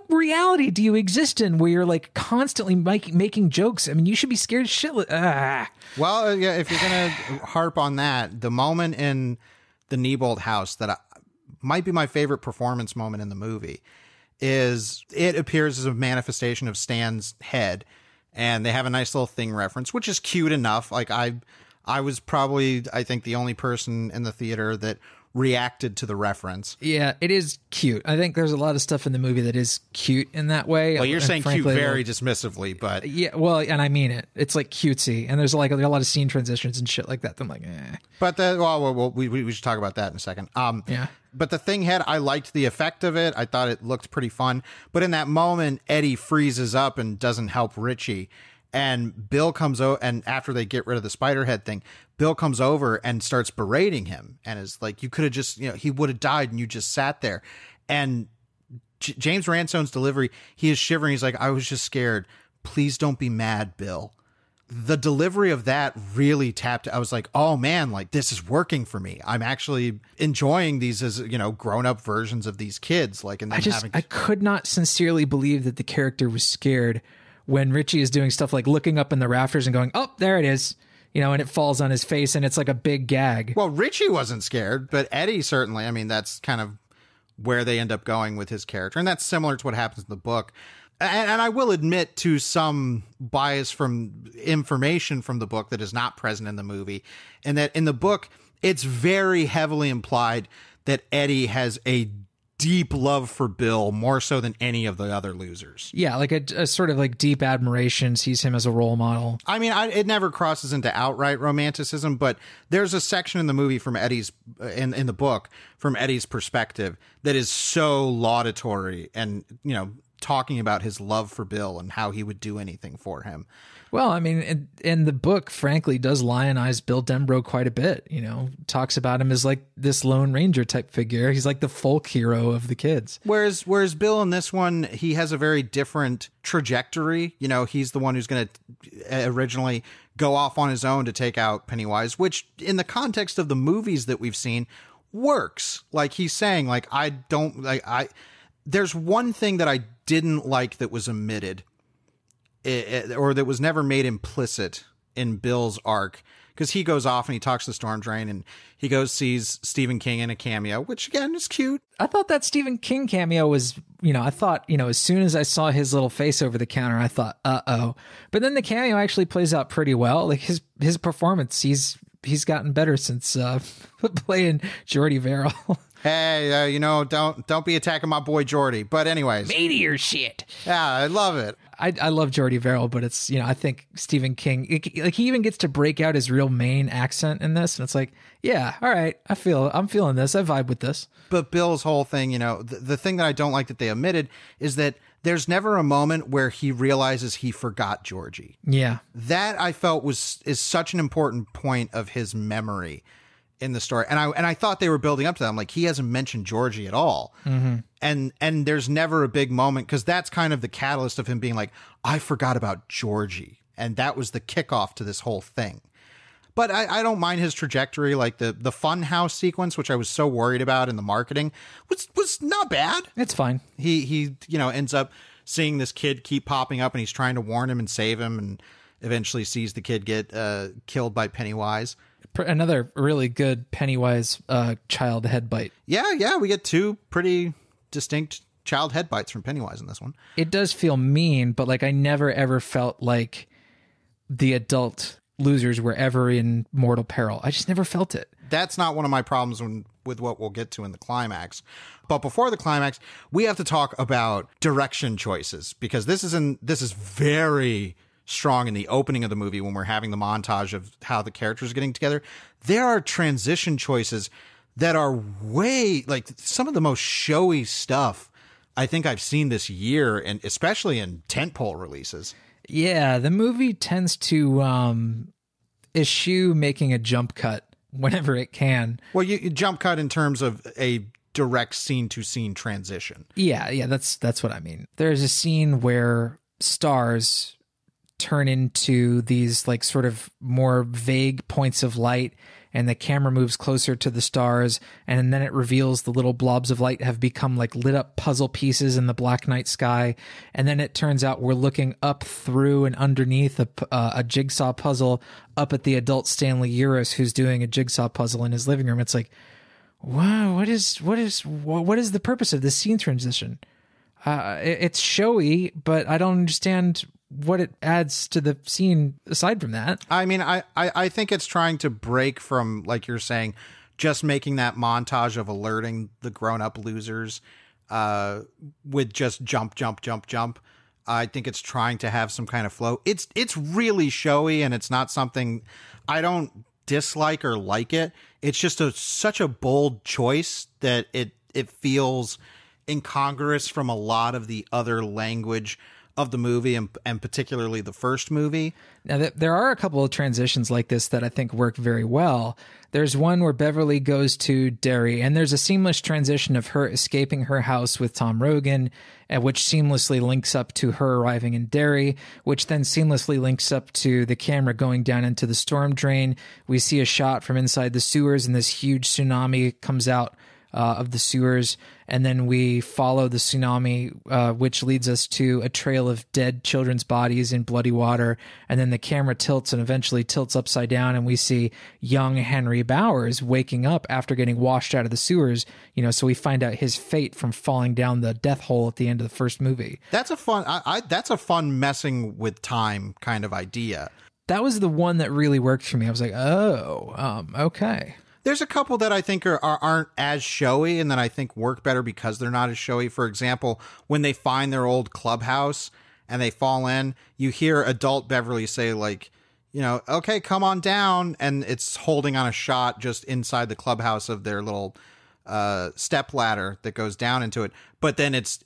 reality do you exist in where you're like constantly making jokes? I mean, you should be scared shitless. Well, yeah, if you're going to harp on that, the moment in the Neibolt house that might be my favorite performance moment in the movie is it appears as a manifestation of Stan's head, and they have a nice little thing reference, which is cute enough. Like I was probably, I think, the only person in the theater that reacted to the reference. Yeah, it is cute. I think there's a lot of stuff in the movie that is cute in that way. Well, you're saying frankly, cute very dismissively, but yeah, well, and I mean it. It's like cutesy, and there's like a lot of scene transitions and shit like that. I'm like, eh. But we should talk about that in a second. Yeah. But the thing head, I liked the effect of it. I thought it looked pretty fun. But in that moment, Eddie freezes up and doesn't help Richie. And Bill comes over, and after they get rid of the spider head thing, Bill comes over and starts berating him and is like, you could have just, he would have died and you just sat there. And James Ransone's delivery, he is shivering. He's like, I was just scared. Please don't be mad, Bill. The delivery of that really tapped. I was like, oh man, like this is working for me. I'm actually enjoying these as, grown up versions of these kids. Like, and I could not sincerely believe that the character was scared when Richie is doing stuff like looking up in the rafters and going, oh, there it is, and it falls on his face and it's like a big gag. Well, Richie wasn't scared, but Eddie certainly. I mean, that's kind of where they end up going with his character. And that's similar to what happens in the book. And I will admit to some bias from information from the book that is not present in the movie. And that in the book, it's very heavily implied that Eddie has a deep love for Bill, more so than any of the other losers. Yeah, like a sort of like deep admiration, sees him as a role model. I mean, it never crosses into outright romanticism, but there's a section in the movie from Eddie's, in the book, from Eddie's perspective that is so laudatory and, you know, talking about his love for Bill and how he would do anything for him. Well, I mean, in the book, frankly, does lionize Bill Denbrough quite a bit. You know, talks about him as like this Lone Ranger type figure. He's like the folk hero of the kids. Whereas Bill in this one, he has a very different trajectory. You know, he's the one who's going to originally go off on his own to take out Pennywise, which in the context of the movies that we've seen works. Like he's saying, like, there's one thing that I didn't like that was omitted. Or that was never made implicit in Bill's arc, because he goes off and he talks to Storm Drain and he goes sees Stephen King in a cameo, which again is cute. I thought that Stephen King cameo was, you know, I thought, you know, as soon as I saw his little face over the counter, I thought, uh-oh. But then the cameo actually plays out pretty well. Like his performance, he's gotten better since playing Jordy Verrill. Hey, you know, don't be attacking my boy Jordy. But anyways, meteor shit. Yeah, I love it. I love Jordy Verrill, but it's, you know, I think Stephen King, like he even gets to break out his real Maine accent in this, and it's like, yeah, all right, I'm feeling this, I vibe with this. But Bill's whole thing, you know, the thing that I don't like that they omitted is that there's never a moment where he realizes he forgot Georgie. Yeah, that I felt is such an important point of his memory in the story, and I thought they were building up to that. I'm like, he hasn't mentioned Georgie at all, and there's never a big moment, because that's kind of the catalyst of him being like, I forgot about Georgie, and that was the kickoff to this whole thing. But I don't mind his trajectory. Like the fun house sequence, which I was so worried about in the marketing, was not bad. It's fine. He you know, ends up seeing this kid keep popping up, and he's trying to warn him and save him, and eventually sees the kid get killed by Pennywise. Another really good Pennywise child head bite. Yeah, we get two pretty distinct child head bites from Pennywise in this one. It does feel mean, but like I never ever felt like the adult losers were ever in mortal peril. I just never felt it. That's not one of my problems with what we'll get to in the climax. But before the climax, we have to talk about direction choices, because this is very strong in the opening of the movie when we're having the montage of how the characters are getting together. There are transition choices that are way, like, some of the most showy stuff I think I've seen this year, and especially in tentpole releases. Yeah, the movie tends to eschew making a jump cut whenever it can. Well, you jump cut in terms of a direct scene-to-scene transition. Yeah, that's what I mean. There's a scene where stars turn into these like sort of more vague points of light, and the camera moves closer to the stars, and then it reveals the little blobs of light have become like lit up puzzle pieces in the black night sky, and then it turns out we're looking up through and underneath a jigsaw puzzle up at the adult Stanley Uris, who's doing a jigsaw puzzle in his living room. It's like, wow, what is the purpose of this scene transition? It's showy, but I don't understand what it adds to the scene aside from that. I mean, I think it's trying to break from, like you're saying, just making that montage of alerting the grown-up losers with just jump. I think it's trying to have some kind of flow. It's really showy, and it's not something I don't dislike or like it. It's just such a bold choice that it feels incongruous from a lot of the other language of the movie, and particularly the first movie. Now, there are a couple of transitions like this that I think work very well. There's one where Beverly goes to Derry, and there's a seamless transition of her escaping her house with Tom Rogan, which seamlessly links up to her arriving in Derry, which then seamlessly links up to the camera going down into the storm drain. We see a shot from inside the sewers, and this huge tsunami comes out of the sewers, and then we follow the tsunami, which leads us to a trail of dead children's bodies in bloody water, and then the camera tilts and eventually tilts upside down, and we see young Henry Bowers waking up after getting washed out of the sewers, you know, so we find out his fate from falling down the death hole at the end of the first movie. That's a fun messing with time kind of idea. That was the one that really worked for me. I was like, oh, okay. There's a couple that I think aren't as showy and that I think work better because they're not as showy. For example, when they find their old clubhouse and they fall in, you hear adult Beverly say, like, you know, okay, come on down. And it's holding on a shot just inside the clubhouse of their little step ladder that goes down into it. But then it's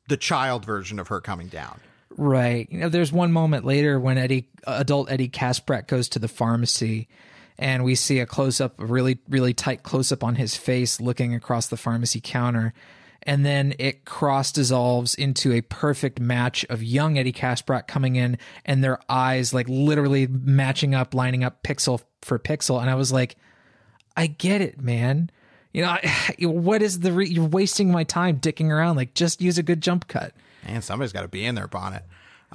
the child version of her coming down. Right. You know, there's one moment later when adult Eddie Kasprak goes to the pharmacy and we see a close-up, a really, really tight close-up on his face looking across the pharmacy counter. And then it cross-dissolves into a perfect match of young Eddie Kasprak coming in and their eyes like literally matching up, lining up pixel for pixel. And I was like, I get it, man. You know, what is you're wasting my time dicking around. Like, just use a good jump cut. And somebody's got to be in their bonnet.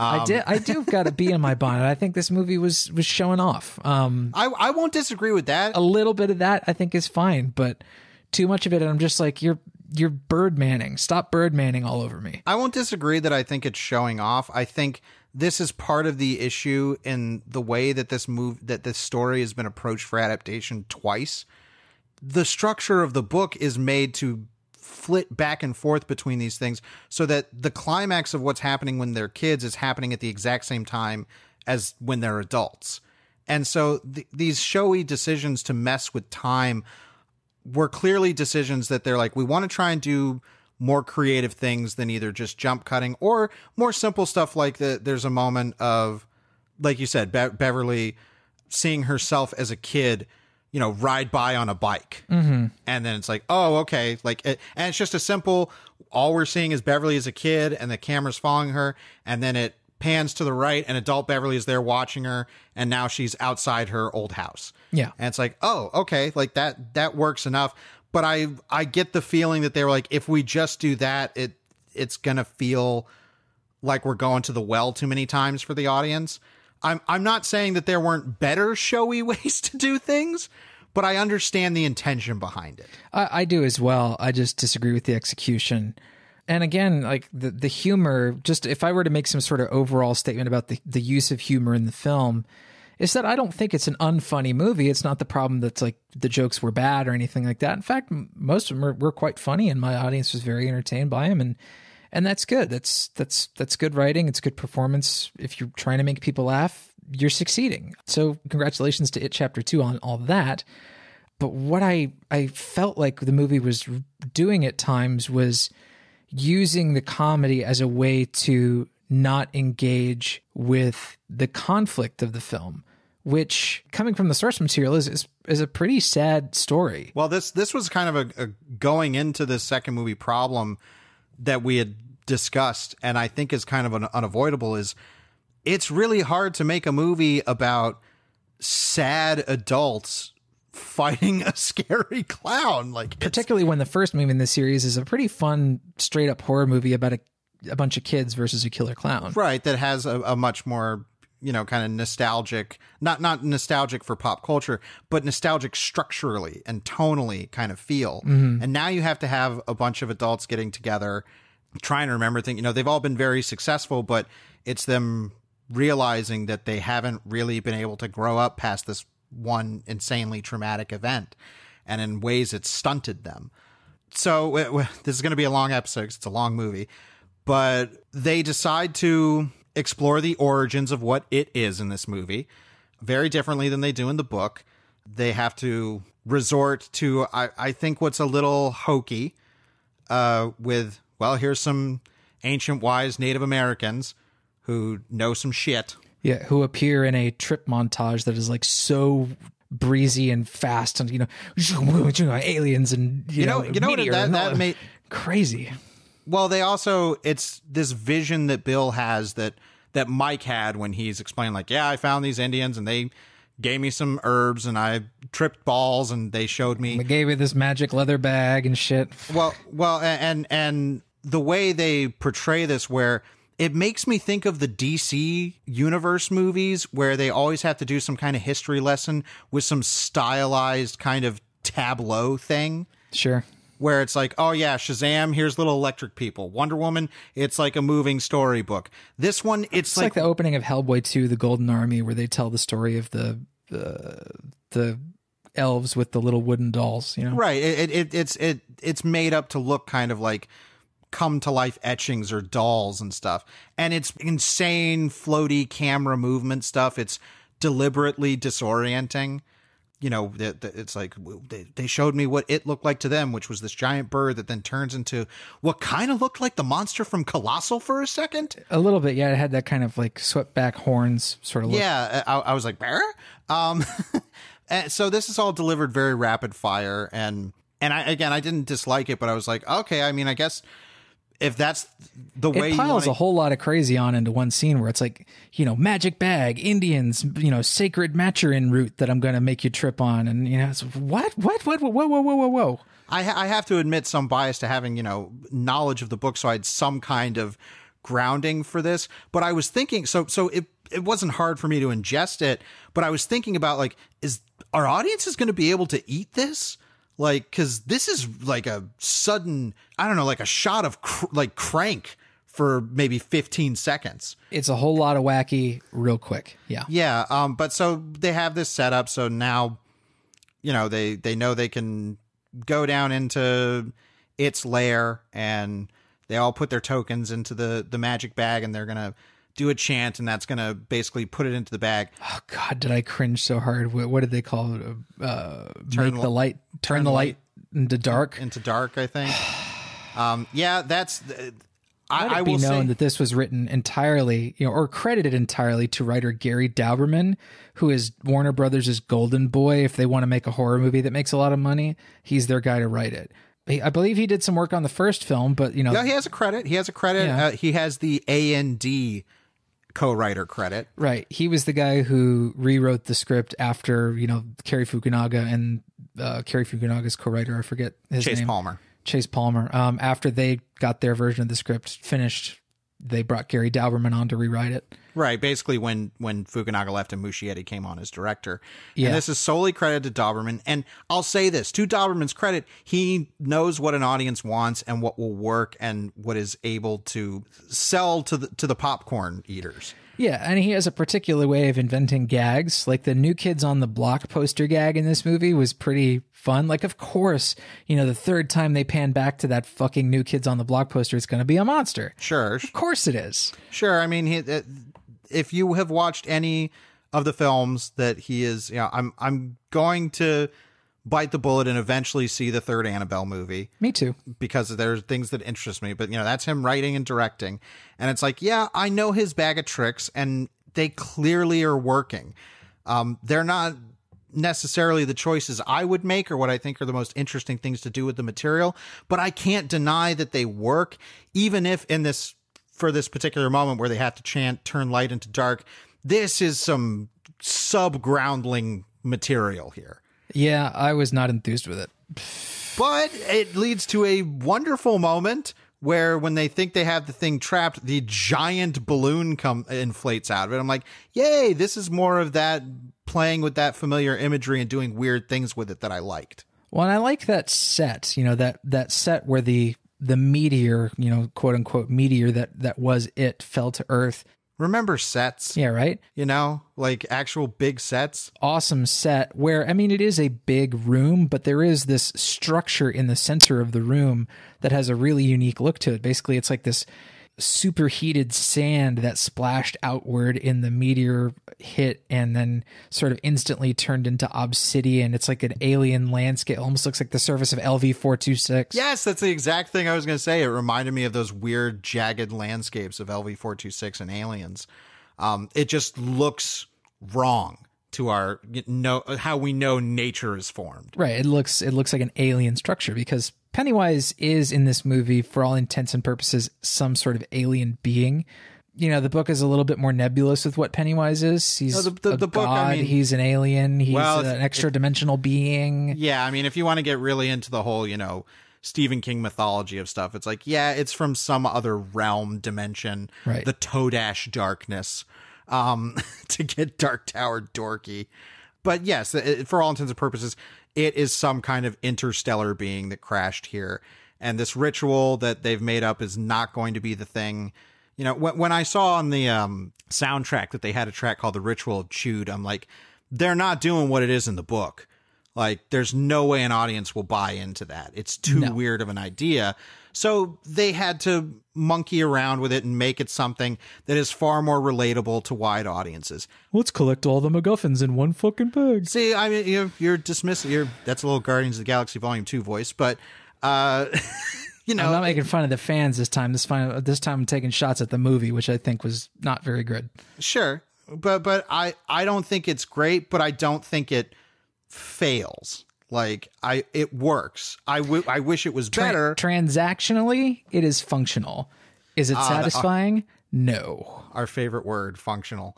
I do got to be in my bonnet. I think this movie was showing off. I won't disagree with that. A little bit of that I think is fine, but too much of it, and I'm just like, you're bird manning. Stop bird manning all over me. I won't disagree that I think it's showing off. I think this is part of the issue in the way that this story has been approached for adaptation twice. The structure of the book is made to flit back and forth between these things so that the climax of what's happening when they're kids is happening at the exact same time as when they're adults. And so these showy decisions to mess with time were clearly decisions that they're like, we want to try and do more creative things than either just jump cutting or more simple stuff like there's a moment of, like you said, Beverly seeing herself as a kid, you know, ride by on a bike. Mm-hmm. And then it's like, oh, okay. Like, and it's just a simple, all we're seeing is Beverly as a kid and the camera's following her. And then it pans to the right and adult Beverly is there watching her. And now she's outside her old house. Yeah. And it's like, oh, okay. Like that works enough. But I get the feeling that they were like, if we just do that, it's going to feel like we're going to the well too many times for the audience. I'm not saying that there weren't better showy ways to do things, but I understand the intention behind it. I do as well. I just disagree with the execution. And again, like the humor, just if I were to make some sort of overall statement about the use of humor in the film, is that I don't think it's an unfunny movie. It's not the problem that's like the jokes were bad or anything like that. In fact, most of them were quite funny and my audience was very entertained by them. And that's good. That's good writing. It's good performance. If you're trying to make people laugh, you're succeeding. So congratulations to It Chapter 2 on all that. But what I felt like the movie was doing at times was using the comedy as a way to not engage with the conflict of the film, which, coming from the source material, is a pretty sad story. Well, this was kind of a going into this second movie problem that we had discussed, and I think is kind of unavoidable, is it's really hard to make a movie about sad adults fighting a scary clown. Like, particularly when the first movie in the series is a pretty fun, straight up horror movie about a bunch of kids versus a killer clown. Right. That has a much more, you know, kind of nostalgic, not nostalgic for pop culture, but nostalgic structurally and tonally kind of feel. Mm-hmm. And now you have to have a bunch of adults getting together, trying to remember things. You know, they've all been very successful, but it's them realizing that they haven't really been able to grow up past this one insanely traumatic event. And in ways it's stunted them. So this is going to be a long episode because it's a long movie, but they decide to explore the origins of what it is in this movie very differently than they do in the book. They have to resort to, I think, what's a little hokey with, well, here's some ancient wise Native Americans who know some shit. Yeah, who appear in a trip montage that is like so breezy and fast, and aliens and you know what that made crazy. Well, they also, it's this vision that Bill has that Mike had when he's explaining, like, yeah, I found these Indians and they gave me some herbs and I tripped balls and they showed me. They gave me this magic leather bag and shit. Well, and the way they portray this, where it makes me think of the DC universe movies where they always have to do some kind of history lesson with some stylized kind of tableau thing. Sure. Where it's like, oh yeah, Shazam, here's little electric people. Wonder Woman, it's like a moving storybook. This one, it's like the opening of Hellboy 2, The Golden Army, where they tell the story of the elves with the little wooden dolls, you know? Right. It's made up to look kind of like come to life etchings or dolls and stuff. And it's insane floaty camera movement stuff. It's deliberately disorienting. You know, it's like they showed me what it looked like to them, which was this giant bird that then turns into what kind of looked like the monster from Colossal for a second. A little bit, yeah. It had that kind of like swept back horns sort of look. Yeah, I was like, bear? And so this is all delivered very rapid fire. And I didn't dislike it, but I was like, okay, I mean, I guess if that's the way it piles a whole lot of crazy on into one scene where it's like, you know, magic bag, Indians, you know, sacred Maturin route that I'm going to make you trip on. And, you know, it's what, whoa. I have to admit some bias to having, you know, knowledge of the book. So I had some kind of grounding for this, but I was thinking, so it wasn't hard for me to ingest it, but I was thinking about like, are audiences going to be able to eat this? Like, because this is like a sudden, I don't know, like a shot of crank for maybe 15 seconds. It's a whole lot of wacky real quick. Yeah. Yeah. But so they have this set up. So now, you know, they know they can go down into its lair and they all put their tokens into the magic bag and they're going to do a chant, and that's going to basically put it into the bag. Oh God, did I cringe so hard? What did they call it? Turn the light into dark. Into dark, I think. Yeah, that's. I will say that this was written entirely, you know, or credited entirely to writer Gary Dauberman, who is Warner Brothers' golden boy. If they want to make a horror movie that makes a lot of money, he's their guy to write it. I believe he did some work on the first film, but you know, yeah, he has a credit. Yeah. He has the A&D co-writer credit. Right. He was the guy who rewrote the script after, you know, Cary Fukunaga and Cary Fukunaga's co-writer, I forget his name. Chase Palmer. After they got their version of the script finished, they brought Gary Dauberman on to rewrite it. Right. Basically, when Fukunaga left and Muschietti came on as director. Yeah. And this is solely credited to Dauberman. And I'll say this, to Dauberman's credit, he knows what an audience wants and what will work and what is able to sell to the popcorn eaters. Yeah, and he has a particular way of inventing gags. Like the New Kids on the Block poster gag in this movie was pretty fun. Like, of course, you know, the third time they pan back to that fucking New Kids on the Block poster, it's going to be a monster. Sure. Of course it is. Sure. I mean, if you have watched any of the films that he is, you know, I'm going to bite the bullet and eventually see the third Annabelle movie. Me too. Because there's things that interest me, but you know, that's him writing and directing. And it's like, yeah, I know his bag of tricks and they clearly are working. They're not necessarily the choices I would make or what I think are the most interesting things to do with the material, but I can't deny that they work, even if for this particular moment where they have to chant, turn light into dark, this is some sub-groundling material here. Yeah, I was not enthused with it. But it leads to a wonderful moment where when they think they have the thing trapped, the giant balloon inflates out of it. I'm like, yay, this is more of that playing with that familiar imagery and doing weird things with it that I liked. Well, and I like that set, you know, that set where the meteor, you know, quote unquote meteor that was it fell to Earth. Remember sets? Yeah, right? You know, like actual big sets. Awesome set where, I mean, it is a big room, but there is this structure in the center of the room that has a really unique look to it. Basically, it's like this superheated sand that splashed outward in the meteor hit and then sort of instantly turned into obsidian. It's like an alien landscape. It almost looks like the surface of LV-426. Yes, that's the exact thing I was going to say. It reminded me of those weird jagged landscapes of LV-426 and Aliens. It just looks wrong to our how we know nature is formed. Right. It looks like an alien structure because Pennywise is in this movie, for all intents and purposes, some sort of alien being. You know, the book is a little bit more nebulous with what Pennywise is. He's the book, god. I mean, he's an alien. He's an extra-dimensional being. Yeah, I mean, if you want to get really into the whole, you know, Stephen King mythology of stuff, it's like, yeah, it's from some other realm, dimension, right. The Todash darkness, to get Dark Tower dorky. But yes, for all intents and purposes, it is some kind of interstellar being that crashed here. And this ritual that they've made up is not going to be the thing. You know, when I saw on the soundtrack that they had a track called The Ritual of Chewed, I'm like, they're not doing what it is in the book. Like, there's no way an audience will buy into that. It's too weird of an idea. So they had to monkey around with it and make it something that is far more relatable to wide audiences. Let's collect all the MacGuffins in one fucking bag. See, I mean, you're dismissing. That's a little Guardians of the Galaxy Volume 2 voice, but you know, I'm not making fun of the fans this time. This time I'm taking shots at the movie, which I think was not very good. Sure, but I don't think it's great, but I don't think it fails. Like, it works. I wish it was better. Transactionally, it is functional. Is it satisfying? No. Our favorite word, functional.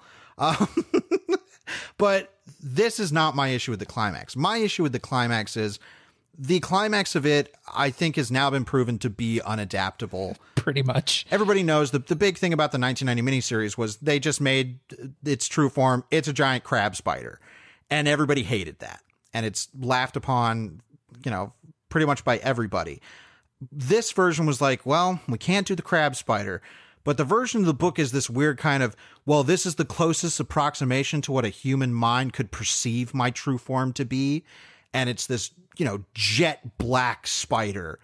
But this is not my issue with the climax. My issue with the climax is the climax of it, I think, has now been proven to be unadaptable. Pretty much. Everybody knows the big thing about the 1990 miniseries was they just made its true form. It's a giant crab spider. And everybody hated that. And it's laughed upon, you know, pretty much by everybody. This version was like, well, we can't do the crab spider. But the version of the book is this weird kind of, well, this is the closest approximation to what a human mind could perceive my true form to be. And it's this, you know, jet black spider,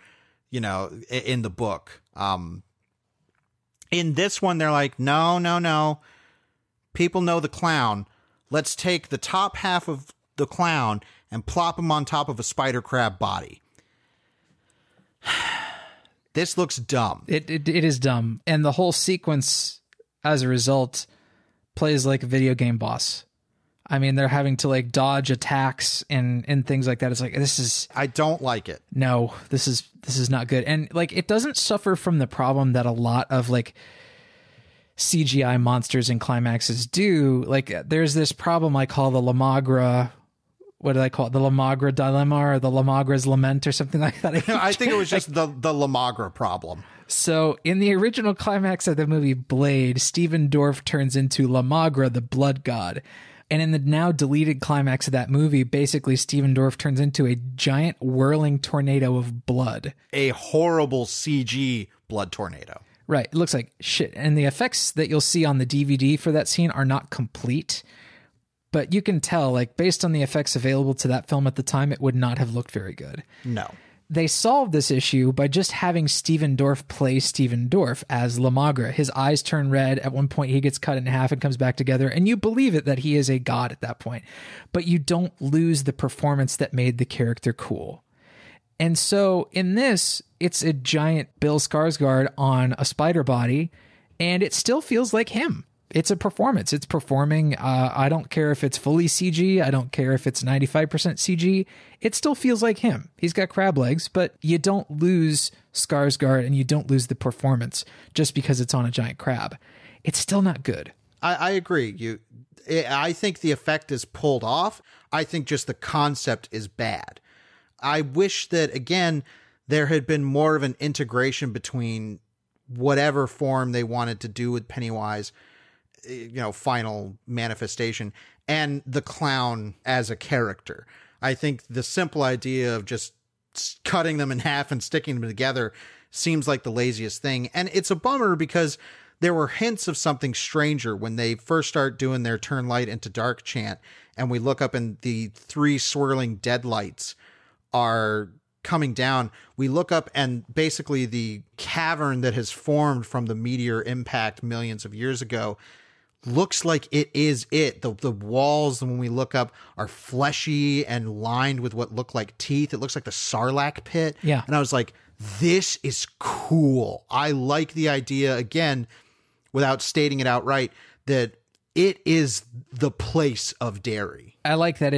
you know, in the book. In this one, they're like, no. People know the clown. Let's take the top half of the clown and plop him on top of a spider crab body. This looks dumb. It is dumb. And the whole sequence, as a result, plays like a video game boss. I mean, they're having to like dodge attacks and things like that. It's like, this is... I don't like it. No, this is not good. And like, it doesn't suffer from the problem that a lot of like CGI monsters and climaxes do. Like, there's this problem I call the Lamagra... What did I call it? The Lamagra dilemma or the Lamagra's lament or something like that. I think it was just the Lamagra problem. So in the original climax of the movie Blade, Stephen Dorff turns into Lamagra, the blood god. And in the now deleted climax of that movie, basically Stephen Dorff turns into a giant whirling tornado of blood. A horrible CG blood tornado. Right. It looks like shit. And the effects that you'll see on the DVD for that scene are not complete. But you can tell, like, based on the effects available to that film at the time, it would not have looked very good. No. They solved this issue by just having Stephen Dorff play Stephen Dorff as Lamagra. His eyes turn red. At one point, he gets cut in half and comes back together. And you believe it that he is a god at that point. But you don't lose the performance that made the character cool. And so in this, it's a giant Bill Skarsgård on a spider body. And it still feels like him. It's a performance. It's performing. I don't care if it's fully CG. I don't care if it's 95% CG. It still feels like him. He's got crab legs, but you don't lose Skarsgård and you don't lose the performance just because it's on a giant crab. It's still not good. I agree. I think the effect is pulled off. I think just the concept is bad. I wish that, again, there had been more of an integration between whatever form they wanted to do with Pennywise, you know, final manifestation, and the clown as a character. I think the simple idea of just cutting them in half and sticking them together seems like the laziest thing. And it's a bummer because there were hints of something stranger when they first start doing their turn light into dark chant. And we look up and the three swirling deadlights are coming down. We look up and basically the cavern that has formed from the meteor impact millions of years ago looks like it is it. The walls, when we look up, are fleshy and lined with what look like teeth. It looks like the Sarlacc pit. Yeah. And I was like, this is cool. I like the idea, again, without stating it outright, that it is the place of Derry. I like that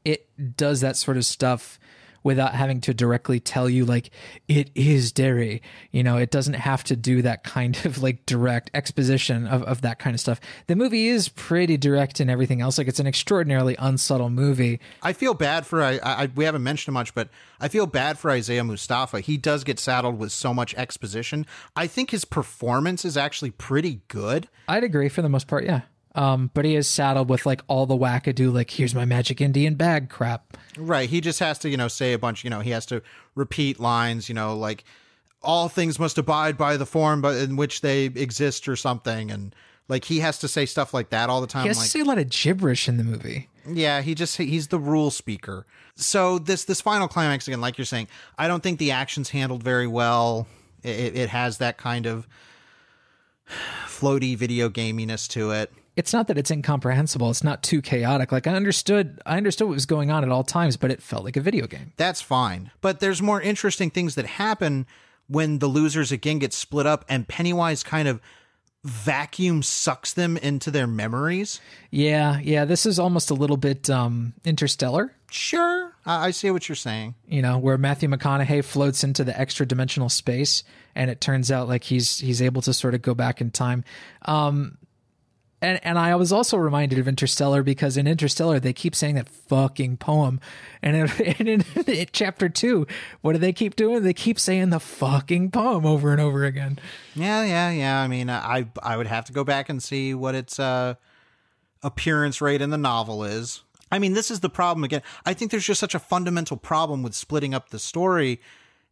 it does that sort of stuff without having to directly tell you, like, it is Derry. You know, it doesn't have to do that kind of like direct exposition of that kind of stuff. The movie is pretty direct and everything else. Like, it's an extraordinarily unsubtle movie. I feel bad for, we haven't mentioned much, but I feel bad for Isaiah Mustafa. He does get saddled with so much exposition. I think his performance is actually pretty good. I'd agree for the most part, yeah. But he is saddled with like all the wackadoo, like, here's my magic Indian bag crap. Right. He just has to, you know, say a bunch, you know, he has to repeat lines, you know, like all things must abide by the form in which they exist or something. And Like, he has to say stuff like that all the time. He has like, to say a lot of gibberish in the movie. Yeah, he's the rule speaker. So this final climax, again, like you're saying, I don't think the action's handled very well. It has that kind of floaty video gaminess to it. It's not that it's incomprehensible. It's not too chaotic. Like, I understood what was going on at all times, but it felt like a video game. That's fine. But there's more interesting things that happen when the losers again get split up and Pennywise kind of vacuum sucks them into their memories. Yeah. This is almost a little bit Interstellar. Sure. I see what you're saying. You know, where Matthew McConaughey floats into the extra dimensional space, and it turns out like he's able to sort of go back in time. And I was also reminded of Interstellar because in Interstellar, they keep saying that fucking poem. And in chapter 2, what do they keep doing? They keep saying the fucking poem over and over again. Yeah. I mean, I would have to go back and see what its appearance rate in the novel is. I mean, this is the problem again. I think there's just such a fundamental problem with splitting up the story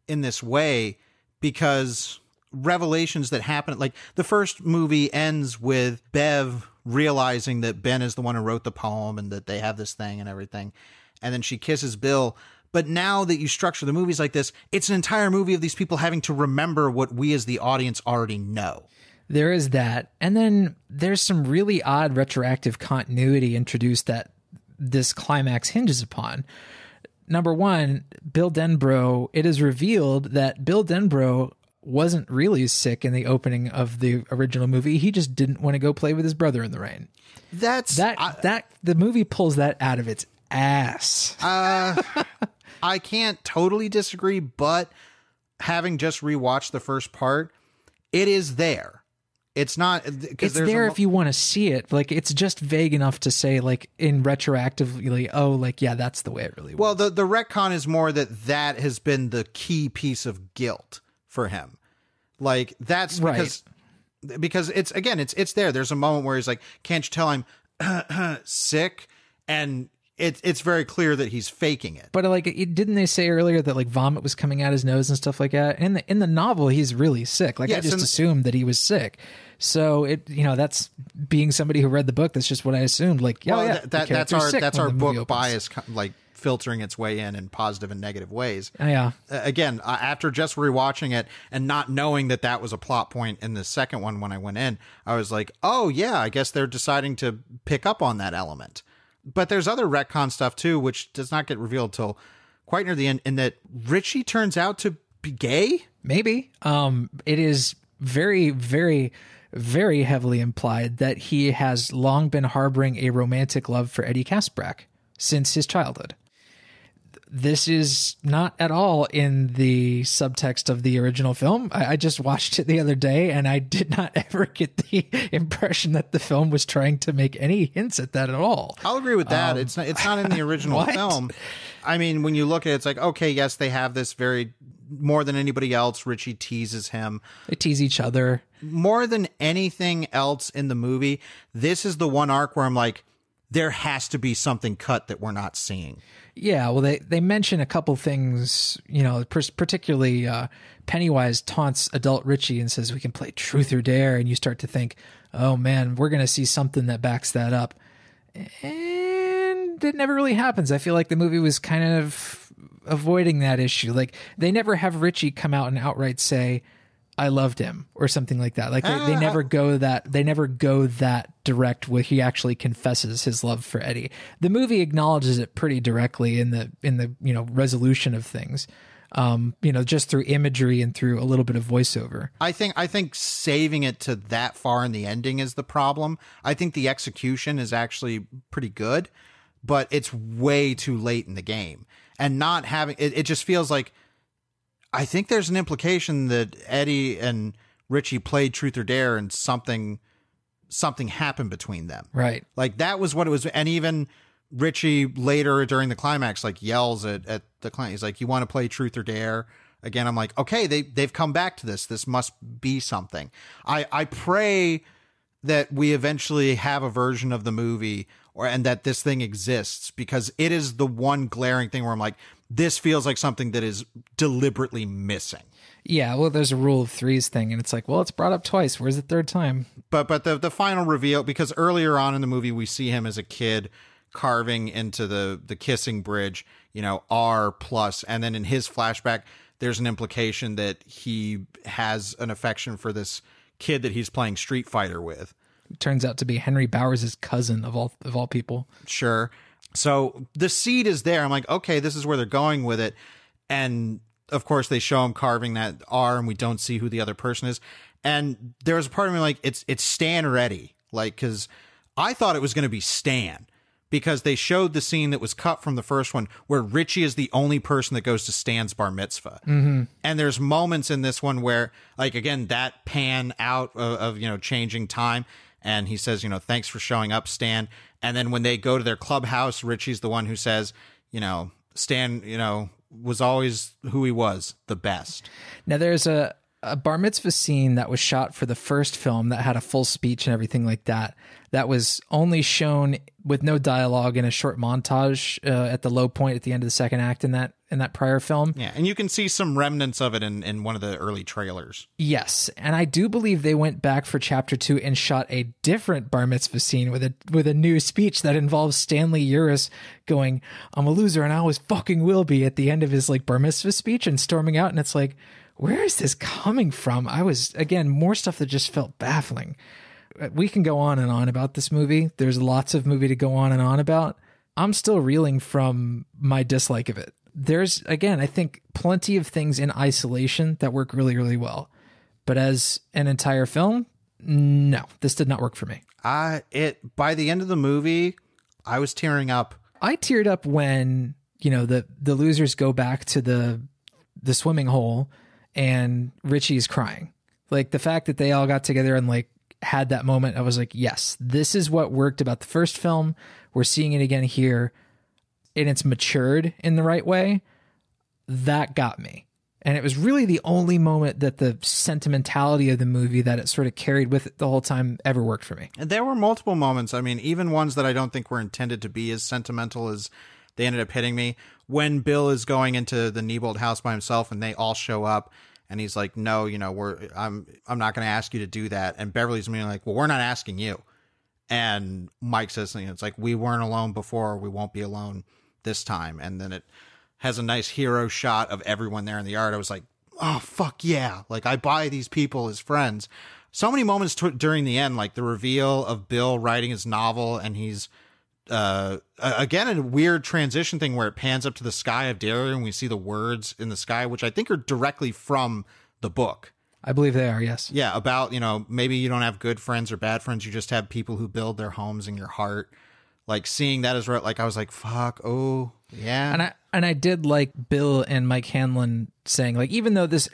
in this way because revelations that happen, like the first movie ends with Bev realizing that Ben is the one who wrote the poem and that they have this thing and everything. And then she kisses Bill. But now that you structure the movies like this, it's an entire movie of these people having to remember what we as the audience already know. There is that. And then there's some really odd retroactive continuity introduced that this climax hinges upon. Number one, Bill Denbrough, it is revealed that Bill Denbrough wasn't really sick in the opening of the original movie. He just didn't want to go play with his brother in the rain. The movie pulls that out of its ass. I can't totally disagree, but having just rewatched the first part, it is there. It's not it's there if you want to see it. Like, it's just vague enough to say, like, in retroactively, oh, like, yeah, that's the way it really was. Well, the retcon is more that has been the key piece of guilt for him. Like, that's because it's there. There's a moment where he's like, can't you tell I'm sick? And it's very clear that he's faking it. But like, didn't they say earlier that like vomit was coming out his nose and stuff like that? And in the novel, he's really sick. Like, yes, I just assumed that he was sick. So that's being somebody who read the book. That's just what I assumed. Like, that's our book bias, like filtering its way in positive and negative ways. Oh, yeah. Again, after just rewatching it and not knowing that was a plot point in the second one when I went in, I was like, oh yeah, I guess they're deciding to pick up on that element. But there's other retcon stuff too, which does not get revealed till quite near the end, in that Richie turns out to be gay. Maybe. It is very, very, very heavily implied that he has long been harboring a romantic love for Eddie Kaspbrak since his childhood. This is not at all in the subtext of the original film. I just watched it the other day, and I did not ever get the impression that the film was trying to make any hints at that at all. I'll agree with that. It's not in the original film. I mean, when you look at it, it's like, okay, yes, they have this very, more than anybody else, Richie teases him. They tease each other. More than anything else in the movie, this is the one arc where I'm like, there has to be something cut that we're not seeing. Yeah, well, they mention a couple things, particularly Pennywise taunts adult Richie and says, we can play truth or dare. And you start to think, oh man, we're going to see something that backs that up. And it never really happens. I feel like the movie was kind of avoiding that issue. Like, they never have Richie come out and outright say, I loved him or something like that. Like they never go that direct where he actually confesses his love for Eddie. The movie acknowledges it pretty directly in the resolution of things. Just through imagery and through a little bit of voiceover. I think saving it to that far in the ending is the problem. I think the execution is actually pretty good, but it's way too late in the game. And not having it just feels like, I think there's an implication that Eddie and Richie played Truth or Dare and something happened between them. Right. Like, that was what it was. And even Richie later during the climax, like, yells at the client. He's like, you want to play Truth or Dare? Again, I'm like, okay, they've come back to this. This must be something. I pray that we eventually have a version of the movie and that this thing exists, because it is the one glaring thing where I'm like, this feels like something that is deliberately missing. Yeah, well, there's a rule of threes thing, and it's like, well, it's brought up twice. Where's the third time? But the final reveal, because earlier on in the movie, we see him as a kid carving into the kissing bridge, R plus. And then in his flashback, there's an implication that he has an affection for this kid that he's playing Street Fighter with. Turns out to be Henry Bowers' cousin of all people. Sure. So the seed is there. I'm like, okay, this is where they're going with it. And of course they show him carving that R and we don't see who the other person is. And there was a part of me like, it's Stan or Eddie. Like, cause I thought it was going to be Stan because they showed the scene that was cut from the first one where Richie is the only person that goes to Stan's bar mitzvah. Mm-hmm. And there's moments in this one where, like, again, that pan out of changing time. And he says, thanks for showing up, Stan. And then when they go to their clubhouse, Richie's the one who says, Stan, was always who he was, the best. Now, there's a bar mitzvah scene that was shot for the first film that had a full speech and everything like that. That was only shown with no dialogue in a short montage at the low point at the end of the second act in that prior film. Yeah, and you can see some remnants of it in one of the early trailers. Yes, and I do believe they went back for Chapter 2 and shot a different bar mitzvah scene with a new speech that involves Stanley Uris going, "I'm a loser and I always fucking will be," at the end of his bar mitzvah speech and storming out, and it's like, where is this coming from? Again, more stuff that just felt baffling. We can go on and on about this movie. There's lots of movie to go on and on about. I'm still reeling from my dislike of it. There's, again, I think plenty of things in isolation that work really, really well. But as an entire film, no, this did not work for me. By the end of the movie, I was tearing up. I teared up when, the losers go back to the swimming hole and Richie's crying. Like, the fact that they all got together and had that moment, I was like, yes, this is what worked about the first film. We're seeing it again here, and it's matured in the right way. That got me. And it was really the only moment that the sentimentality of the movie that it sort of carried with it the whole time ever worked for me. And there were multiple moments. I mean, even ones that I don't think were intended to be as sentimental as they ended up hitting me. When Bill is going into the Neibold house by himself and they all show up and he's like, no, I'm not going to ask you to do that. And Beverly's being like, well, we're not asking you. And Mike says something. It's like, we weren't alone before. We won't be alone this time. And then it has a nice hero shot of everyone there in the yard. I was like, oh, fuck yeah. Like, I buy these people as friends. So many moments during the end, like the reveal of Bill writing his novel, and he's, again, a weird transition thing where it pans up to the sky of Derry and we see the words in the sky, which I think are directly from the book. I believe they are, yes. Yeah, about, maybe you don't have good friends or bad friends. You just have people who build their homes in your heart. Like, seeing that as like, I was like, fuck, oh, yeah. And I did like Bill and Mike Hanlon saying, like, even though this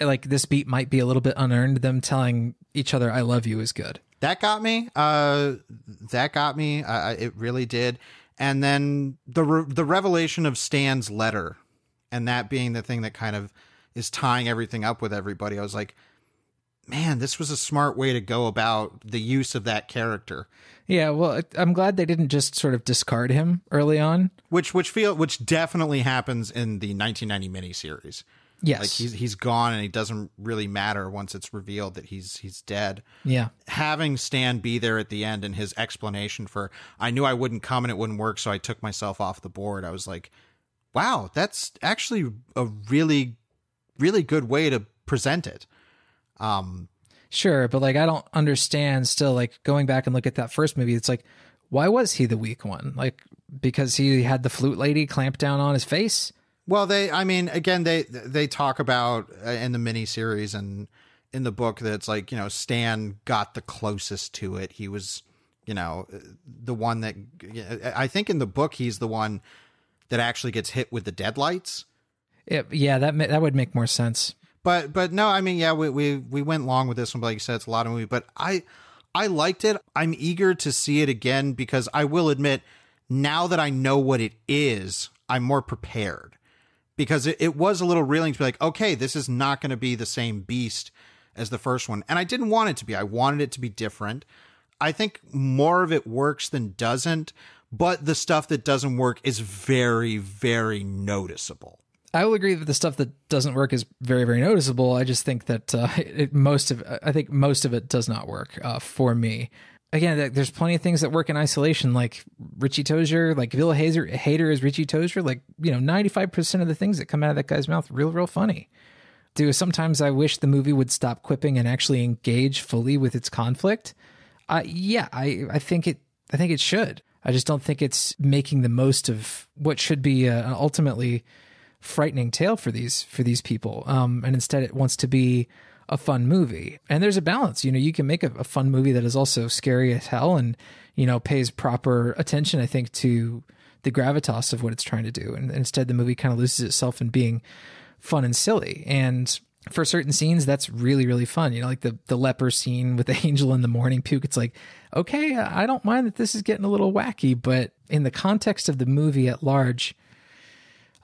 beat might be a little bit unearned, them telling each other, I love you is good. That got me. It really did. And then the revelation of Stan's letter, and that being the thing that kind of is tying everything up with everybody. I was like, man, this was a smart way to go about the use of that character. Yeah, well, I'm glad they didn't just sort of discard him early on. Which definitely happens in the 1990 miniseries. Yes. Like, he's gone and he doesn't really matter once it's revealed that he's dead. Yeah. Having Stan be there at the end and his explanation for, I knew I wouldn't come and it wouldn't work, so I took myself off the board. I was like, wow, that's actually a really, really good way to present it. Sure, but I don't understand still, going back and look at that first movie, it's like, why was he the weak one? Because he had the flute lady clamp down on his face? Well, they talk about in the miniseries and in the book that it's like, Stan got the closest to it. He was, the one that, I think in the book, he's the one that actually gets hit with the deadlights. Yeah, that would make more sense. But no, I mean, yeah, we went long with this one, but like you said, it's a lot of movie, but I liked it. I'm eager to see it again because I will admit, now that I know what it is, I'm more prepared. Because it was a little reeling to be like, okay, this is not going to be the same beast as the first one. And I didn't want it to be. I wanted it to be different. I think more of it works than doesn't, but the stuff that doesn't work is very, very noticeable. I will agree that the stuff that doesn't work is very, very noticeable. I just think that most of it does not work for me. Again, there's plenty of things that work in isolation, like Richie Tozier, like Bill Hader as Richie Tozier. Like, 95% of the ththings that come out of that guy's mouth, real funny. Sometimes I wish the movie would stop quipping and actually engage fully with its conflict. I think it should. I just don't think it's making the most of what should be an ultimately frightening tale for these people. And instead it wants to be a fun movie. And there's a balance. You can make a fun movie that is also scary as hell and, pays proper attention, I think, to the gravitas of what it's trying to do. And instead the movie kind of loses itself in being fun and silly. And for certain scenes, that's really, really fun. Like the leper scene with the angel in the morning puke. It's like, okay, I don't mind that this is getting a little wacky, but in the context of the movie at large,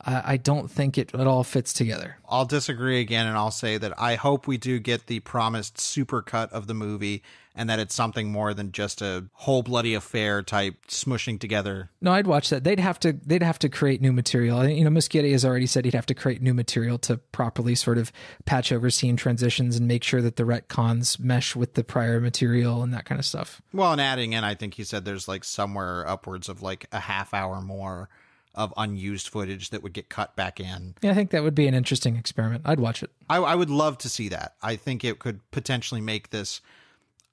I don't think it all fits together. I'll disagree again, and I'll say that I hope we do get the promised super cut of the movie and that it's something more than just a whole bloody affair type smushing together. No, I'd watch that. They'd have to create new material. Muschietti has already said he'd have to create new material to properly sort of patch over scene transitions and make sure that the retcons mesh with the prior material and that kind of stuff. Well, and adding in, I think he said there's like somewhere upwards of like a half hour more of unused footage that would get cut back in. Yeah, I think that would be an interesting experiment. I'd watch it. I would love to see that. I think it could potentially make this.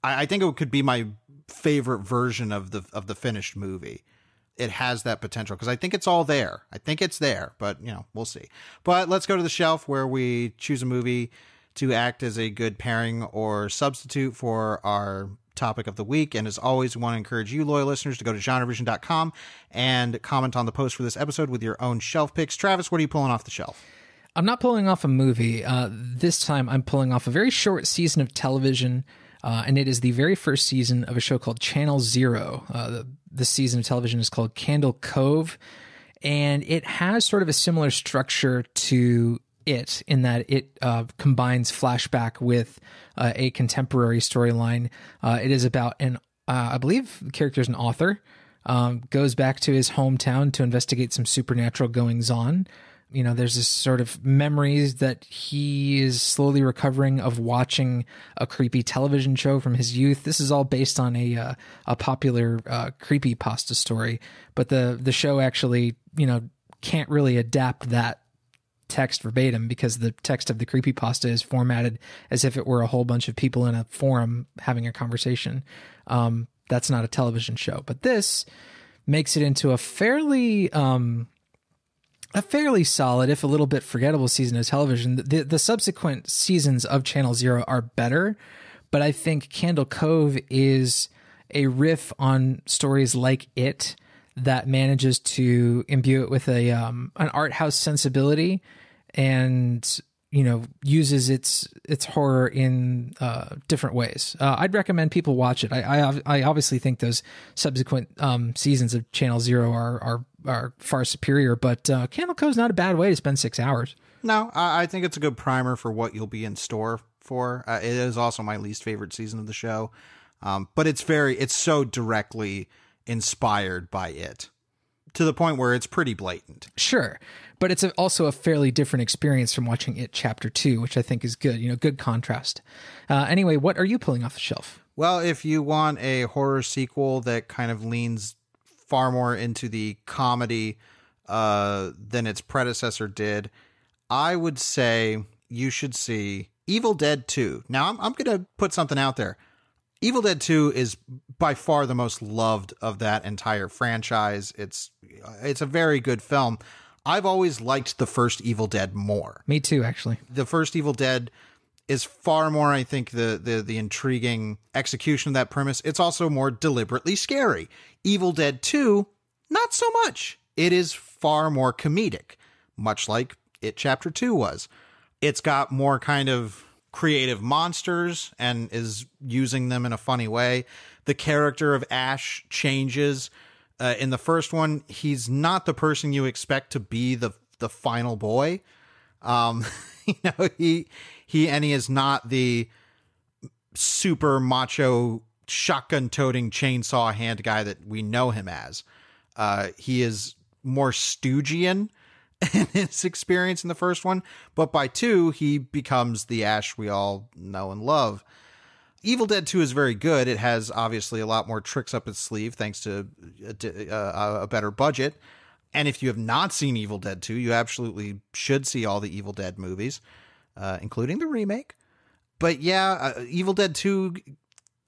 I think it could be my favorite version of the finished movie. It has that potential because I think it's all there. I think it's there, but we'll see. But let's go to the shelf where we choose a movie to act as a good pairing or substitute for our topic of the week. And as always, we want to encourage you, loyal listeners, to go to genrevision.com and comment on the post for this episode with your own shelf picks. Travis, what are you pulling off the shelf? I'm not pulling off a movie. This time I'm pulling off a very short season of television, and it is the very first season of a show called Channel Zero. This season of television is called Candle Cove, and it has sort of a similar structure to it in that it combines flashback with a contemporary storyline. It is about I believe the character is an author, goes back to his hometown to investigate some supernatural goings on. There's this sort of memories that he is slowly recovering of watching a creepy television show from his youth. This is all based on a popular creepypasta story, but the show actually, can't really adapt that text verbatim because the text of the creepypasta is formatted as if it were a whole bunch of people in a forum having a conversation. That's not a television show, but this makes it into a fairly solid, if a little bit forgettable season of television. The subsequent seasons of Channel Zero are better, but I think Candle Cove is a riff on stories like it that manages to imbue it with an art house sensibility and uses its horror in different ways. I'd recommend people watch it. I obviously think those subsequent seasons of Channel Zero are far superior, but Candle Cove's not a bad way to spend 6 hours. No, I think it's a good primer for what you'll be in store for. It is also my least favorite season of the show, but it's so directly inspired by it to the point where it's pretty blatant. Sure. But it's also a fairly different experience from watching It Chapter 2, which I think is good, good contrast. Anyway, what are you pulling off the shelf? Well, if you want a horror sequel that kind of leans far more into the comedy than its predecessor did, I would say you should see Evil Dead 2. Now, I'm going to put something out there. Evil Dead 2 is by far the most loved of that entire franchise. It's a very good film. I've always liked the first Evil Dead more. Me too, actually. The first Evil Dead is far more, I think, the intriguing execution of that premise. It's also more deliberately scary. Evil Dead 2, not so much. It is far more comedic, much like It Chapter 2 was. It's got more kind of creative monsters and is using them in a funny way. The character of Ash changes. In the first one, he's not the person you expect to be the final boy. He is not the super macho shotgun toting chainsaw hand guy that we know him as. He is more Stoogian in his experience in the first one, but by 2, he becomes the Ash we all know and love. Evil Dead 2 is very good. It has obviously a lot more tricks up its sleeve thanks to a better budget. And if you have not seen Evil Dead 2, you absolutely should see all the Evil Dead movies, including the remake. But yeah, Evil Dead 2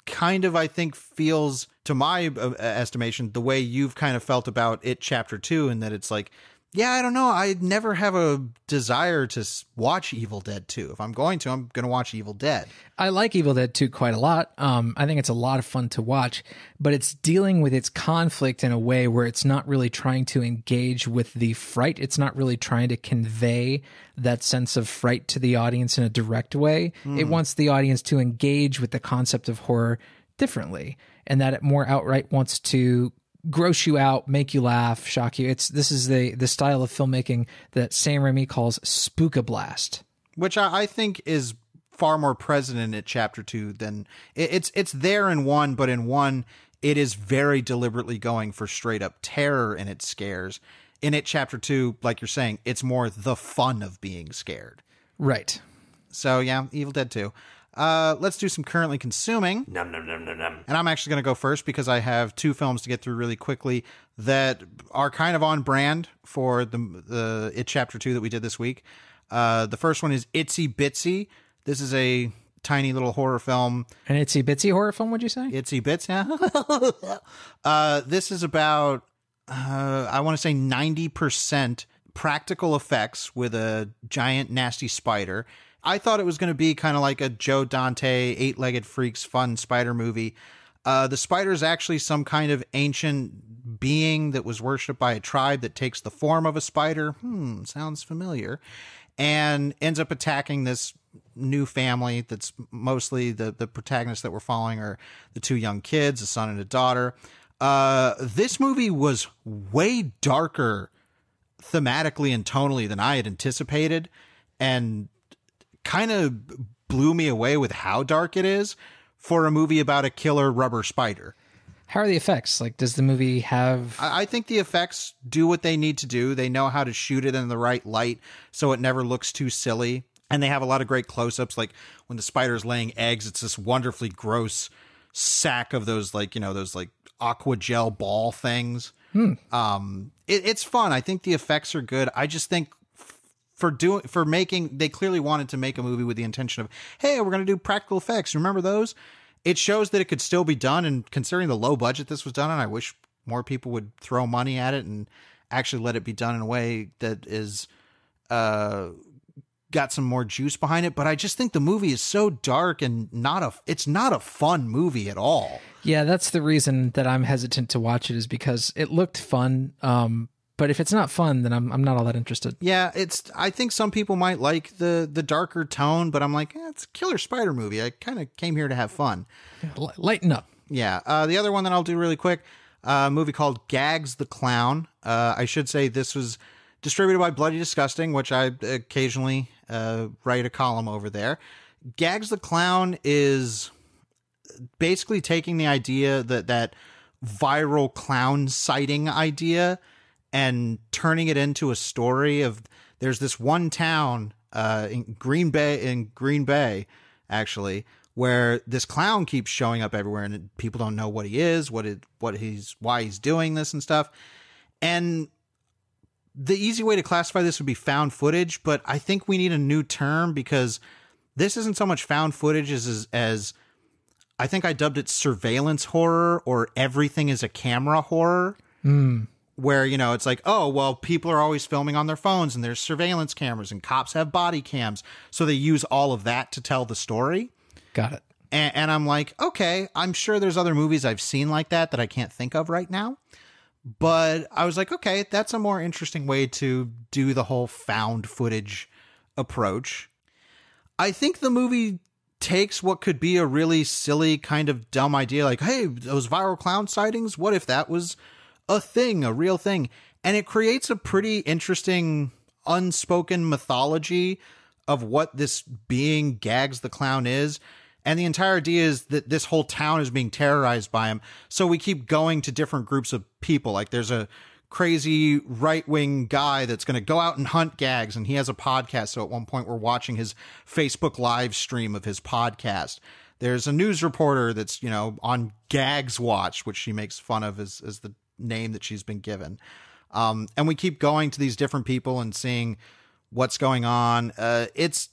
kind of, I think, feels, to my estimation, the way you've kind of felt about it Chapter 2, in that it's like, yeah, I don't know. I never have a desire to watch Evil Dead 2. If I'm going to watch Evil Dead. I like Evil Dead 2 quite a lot. I think it's a lot of fun to watch, but it's dealing with its conflict in a way where it's not really trying to engage with the fright. It's not really trying to convey that sense of fright to the audience in a direct way. It wants the audience to engage with the concept of horror differently, and that it more outright wants to gross you out, make you laugh, shock you. This is the style of filmmaking that Sam Raimi calls spookablast, which I think is far more present in it Chapter 2 than it's there in 1, but in 1 it is very deliberately going for straight up terror in its scares. In it Chapter 2, like you're saying, it's more the fun of being scared. Right. So yeah, Evil Dead 2. Let's do some currently consuming. Nom, nom, nom, nom, nom. And I'm actually going to go first because I have 2 films to get through really quickly that are kind of on brand for the It Chapter 2 that we did this week. The first one is Itsy Bitsy. This is a tiny little horror film. An itsy bitsy horror film, would you say? Itsy Bits, yeah. This is about, I want to say 90% practical effects with a giant nasty spider. I thought it was going to be kind of like a Joe Dante, 8-Legged Freaks fun spider movie. The spider is actually some kind of ancient being that was worshipped by a tribe that takes the form of a spider. Sounds familiar. And ends up attacking this new family that's mostly the protagonists that we're following are the 2 young kids, a son and a daughter. This movie was way darker thematically and tonally than I had anticipated, and kind of blew me away with how dark it is for a movie about a killer rubber spider. How are the effects? Like, does the movie have... I think the effects do what they need to do. They know how to shoot it in the right light so it never looks too silly. And they have a lot of great close-ups. Like when the spider's laying eggs, it's this wonderfully gross sack of those, like, you know, those like aqua gel ball things. It's fun. I think the effects are good. I just think they clearly wanted to make a movie with the intention of, hey, we're going to do practical effects. Remember those? It shows that it could still be done. And considering the low budget this was done on, I wish more people would throw money at it and actually let it be done in a way that is, got some more juice behind it. But I just think the movie is so dark and it's not a fun movie at all. Yeah, that's the reason that I'm hesitant to watch it, is because it looked fun. But if it's not fun, then I'm not all that interested. Yeah, I think some people might like the darker tone, but I'm like, it's a killer spider movie. I kind of came here to have fun. Lighten up. Yeah. The other one that I'll do really quick, a movie called Gags the Clown. I should say this was distributed by Bloody Disgusting, which I occasionally write a column over there. Gags the Clown is basically taking the idea that viral clown sighting idea and turning it into a story of, there's this one town in Green Bay, actually, where this clown keeps showing up everywhere and people don't know what he is, why he's doing this and stuff. And the easy way to classify this would be found footage, but I think we need a new term, because this isn't so much found footage as I think I dubbed it surveillance horror, or everything is a camera horror. Where, you know, it's like, oh, well, people are always filming on their phones and there's surveillance cameras and cops have body cams. So they use all of that to tell the story. Got it. And I'm like, okay, I'm sure there's other movies I've seen like that I can't think of right now. But I was like, okay, that's a more interesting way to do the whole found footage approach. I think the movie takes what could be a really silly kind of dumb idea, like, hey, those viral clown sightings, what if that was a thing, a real thing? And it creates a pretty interesting unspoken mythology of what this being Gags the Clown is. And the entire idea is that this whole town is being terrorized by him. So we keep going to different groups of people. Like there's a crazy right-wing guy that's going to go out and hunt gags, and he has a podcast. So at one point we're watching his Facebook live stream of his podcast. There's a news reporter that's, you know, on Gags Watch, which she makes fun of as the name that she's been given. And we keep going to these different people and seeing what's going on. It's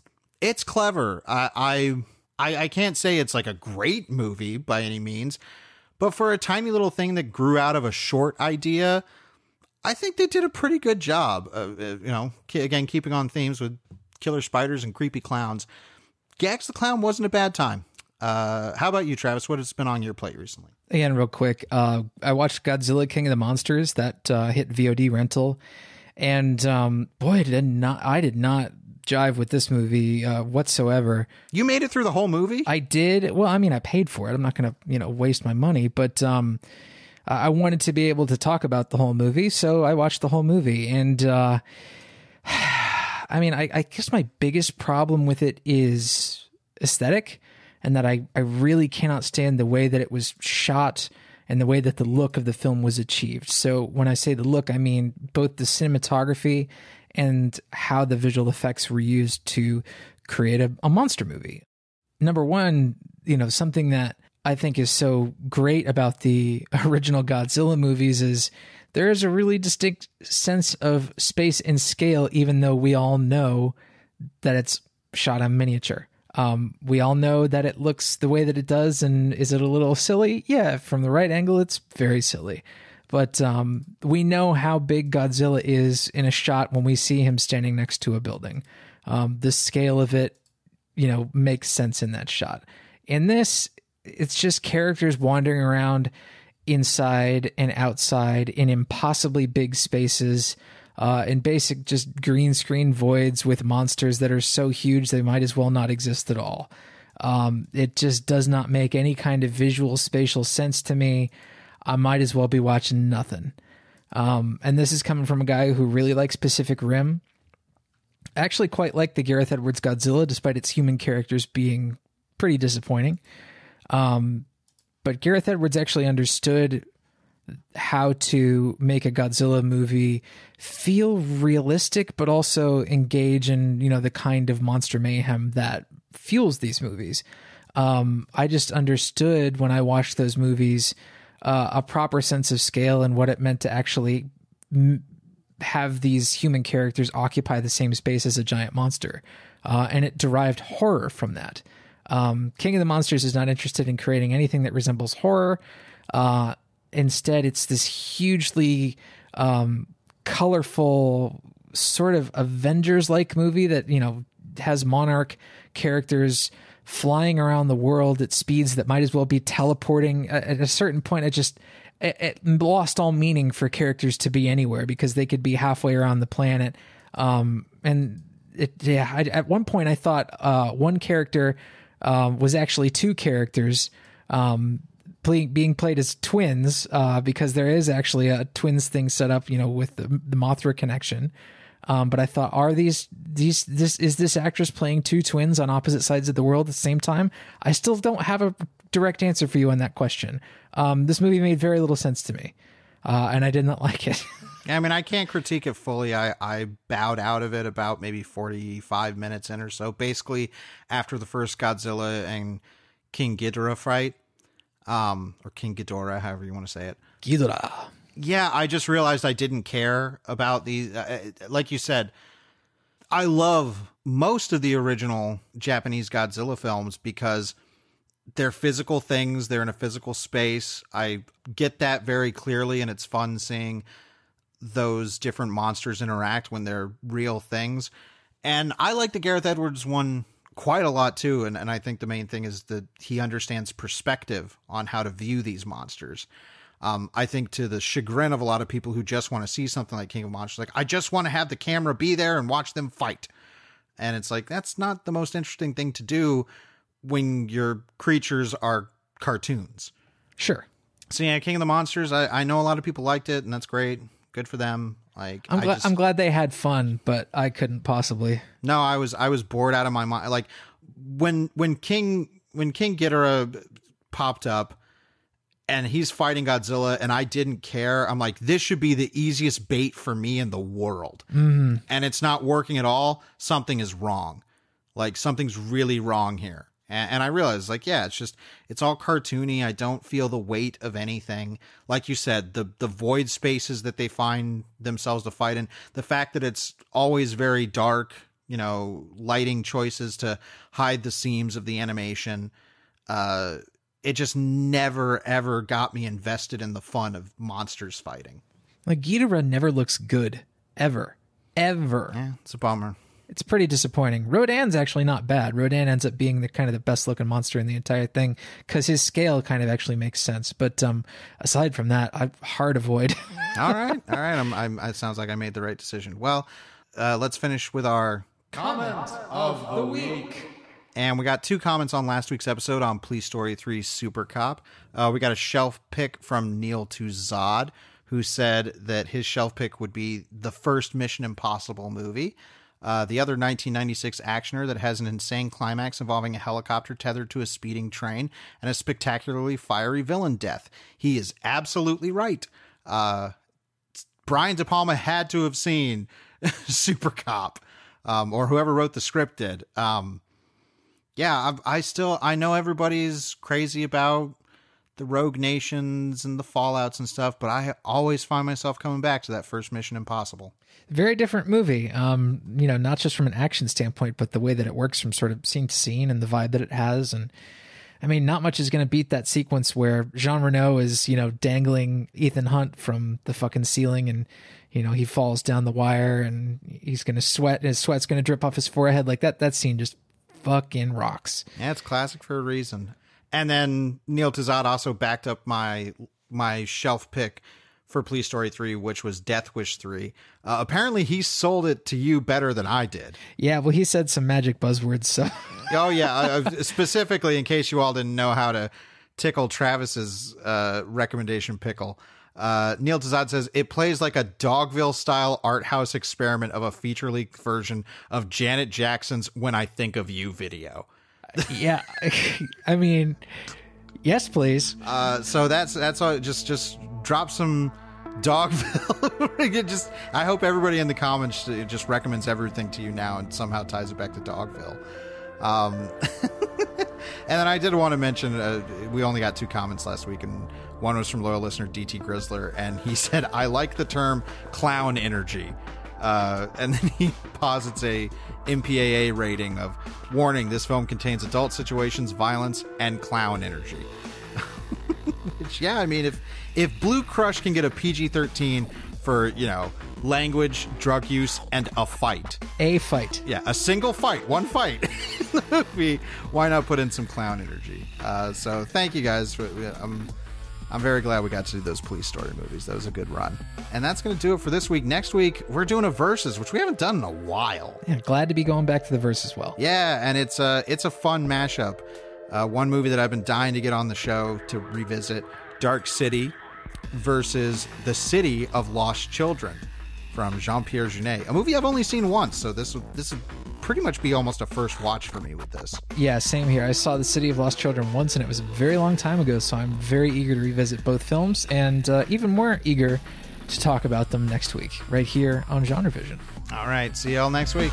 clever. I can't say it's like a great movie by any means, but for a tiny little thing that grew out of a short idea, I think they did a pretty good job. You know, again, keeping on themes with killer spiders and creepy clowns. Gags the Clown wasn't a bad time. How about you, Travis? What has been on your plate recently? Again, real quick, I watched Godzilla King of the Monsters that hit VOD rental, and boy, I did not jive with this movie whatsoever. You made it through the whole movie? I did. Well, I mean, I paid for it. I'm not going to waste my money, but I wanted to be able to talk about the whole movie, so I watched the whole movie, and I mean, I guess my biggest problem with it is aesthetic. And that I really cannot stand the way that it was shot and the way that the look of the film was achieved. So when I say the look, I mean both the cinematography and how the visual effects were used to create a monster movie. Number one, you know, something that I think is so great about the original Godzilla movies is there is a really distinct sense of space and scale, even though we all know that it's shot on miniature. We all know that it looks the way that it does, and is it a little silly? Yeah, from the right angle, it's very silly. But we know how big Godzilla is in a shot when we see him standing next to a building. The scale of it, you know, makes sense in that shot. In this, it's just characters wandering around inside and outside in impossibly big spaces, in basic just green screen voids with monsters that are so huge they might as well not exist at all. It just does not make any kind of visual spatial sense to me. I might as well be watching nothing. And this is coming from a guy who really likes Pacific Rim. I actually quite like the Gareth Edwards Godzilla, despite its human characters being pretty disappointing. But Gareth Edwards actually understood how to make a Godzilla movie feel realistic, but also engage in, you know, the kind of monster mayhem that fuels these movies. I just understood when I watched those movies a proper sense of scale and what it meant to actually have these human characters occupy the same space as a giant monster. And it derived horror from that. King of the Monsters is not interested in creating anything that resembles horror. Instead, it's this hugely colorful sort of Avengers-like movie that, you know, has monarch characters flying around the world at speeds that might as well be teleporting. At a certain point, it lost all meaning for characters to be anywhere because they could be halfway around the planet. At one point, I thought one character was actually two characters being played as twins, because there is actually a twins thing set up, you know, with the Mothra connection. But I thought, is this actress playing two twins on opposite sides of the world at the same time? I still don't have a direct answer for you on that question. This movie made very little sense to me, and I did not like it. I mean, I can't critique it fully. I bowed out of it about maybe 45 minutes in or so. Basically, after the first Godzilla and King Ghidorah fight, or King Ghidorah, however you want to say it. Ghidorah. Yeah, I just realized I didn't care about these. Like you said, I love most of the original Japanese Godzilla films because they're physical things. They're in a physical space. I get that very clearly, and it's fun seeing those different monsters interact when they're real things. And I like the Gareth Edwards one quite a lot too. And I think the main thing is that he understands perspective on how to view these monsters. I think to the chagrin of a lot of people who just want to see something like King of Monsters, like, I just want to have the camera be there and watch them fight. And it's like, that's not the most interesting thing to do when your creatures are cartoons. Sure. So yeah, King of the Monsters, I know a lot of people liked it, and that's great. Good for them. Like, I'm glad they had fun, but I couldn't possibly. No, I was bored out of my mind. Like when King Ghidorah popped up, and he's fighting Godzilla and I didn't care, I'm like, this should be the easiest bait for me in the world. Mm-hmm. And it's not working at all. Something is wrong. Like, something's really wrong here. And I realized, like, yeah, it's all cartoony. I don't feel the weight of anything. Like you said, the void spaces that they find themselves to fight in, the fact that it's always very dark, you know, lighting choices to hide the seams of the animation. It just never, ever got me invested in the fun of monsters fighting. Like, Ghidorah never looks good. Ever. Yeah, it's a bummer. It's pretty disappointing. Rodan's actually not bad. Rodan ends up being the kind of the best looking monster in the entire thing because his scale kind of actually makes sense. But aside from that, I'm hard avoid. All right. It sounds like I made the right decision. Well, let's finish with our comment of the week. And we got 2 comments on last week's episode on Police Story 3 Super Cop. We got a shelf pick from Neil Tuzad, who said that his shelf pick would be the first Mission Impossible movie. The other 1996 actioner that has an insane climax involving a helicopter tethered to a speeding train and a spectacularly fiery villain death. He is absolutely right. Brian De Palma had to have seen Super Cop, or whoever wrote the script did. Yeah, I know everybody's crazy about the Rogue Nations and the Fallouts and stuff, but I always find myself coming back to that first Mission Impossible. Very different movie, not just from an action standpoint, but the way that it works from sort of scene to scene and the vibe that it has. And I mean, not much is going to beat that sequence where Jean Reno is, dangling Ethan Hunt from the fucking ceiling and, he falls down the wire and he's going to sweat and his sweat's going to drip off his forehead. Like that scene just fucking rocks. Yeah, it's classic for a reason. And then Neil Tuzad also backed up my shelf pick for Police Story 3, which was Death Wish 3. Apparently he sold it to you better than I did. Yeah, well, he said some magic buzzwords, so. Oh, yeah. Specifically, in case you all didn't know how to tickle Travis's recommendation pickle, Neil Tuzad says, it plays like a Dogville-style art house experiment of a feature-length version of Janet Jackson's When I Think of You video. Yeah, I mean, yes, please. So that's all. Just drop some Dogville. I hope everybody in the comments just recommends everything to you now and somehow ties it back to Dogville. And then I did want to mention, we only got 2 comments last week, and one was from loyal listener DT Grizzler, and he said, I like the term clown energy. And then he posits a MPAA rating of, warning, this film contains adult situations, violence, and clown energy. Which, yeah, I mean, if Blue Crush can get a PG-13 for, language, drug use, and a fight. A fight. Yeah, a single fight, one fight in the movie. Why not put in some clown energy? So thank you guys. I'm very glad we got to do those Police Story movies. That was a good run. And that's going to do it for this week. Next week, we're doing a Versus, which we haven't done in a while. Yeah, glad to be going back to the Versus as well. Yeah, and it's a fun mashup. One movie that I've been dying to get on the show to revisit, Dark City versus The City of Lost Children from Jean-Pierre Jeunet. A movie I've only seen once, so this would pretty much be almost a first watch for me with this. Yeah, same here. I saw The City of Lost Children once, and it was a very long time ago, so I'm very eager to revisit both films, and even more eager to talk about them next week, right here on Genre Vision. All right, see y'all next week.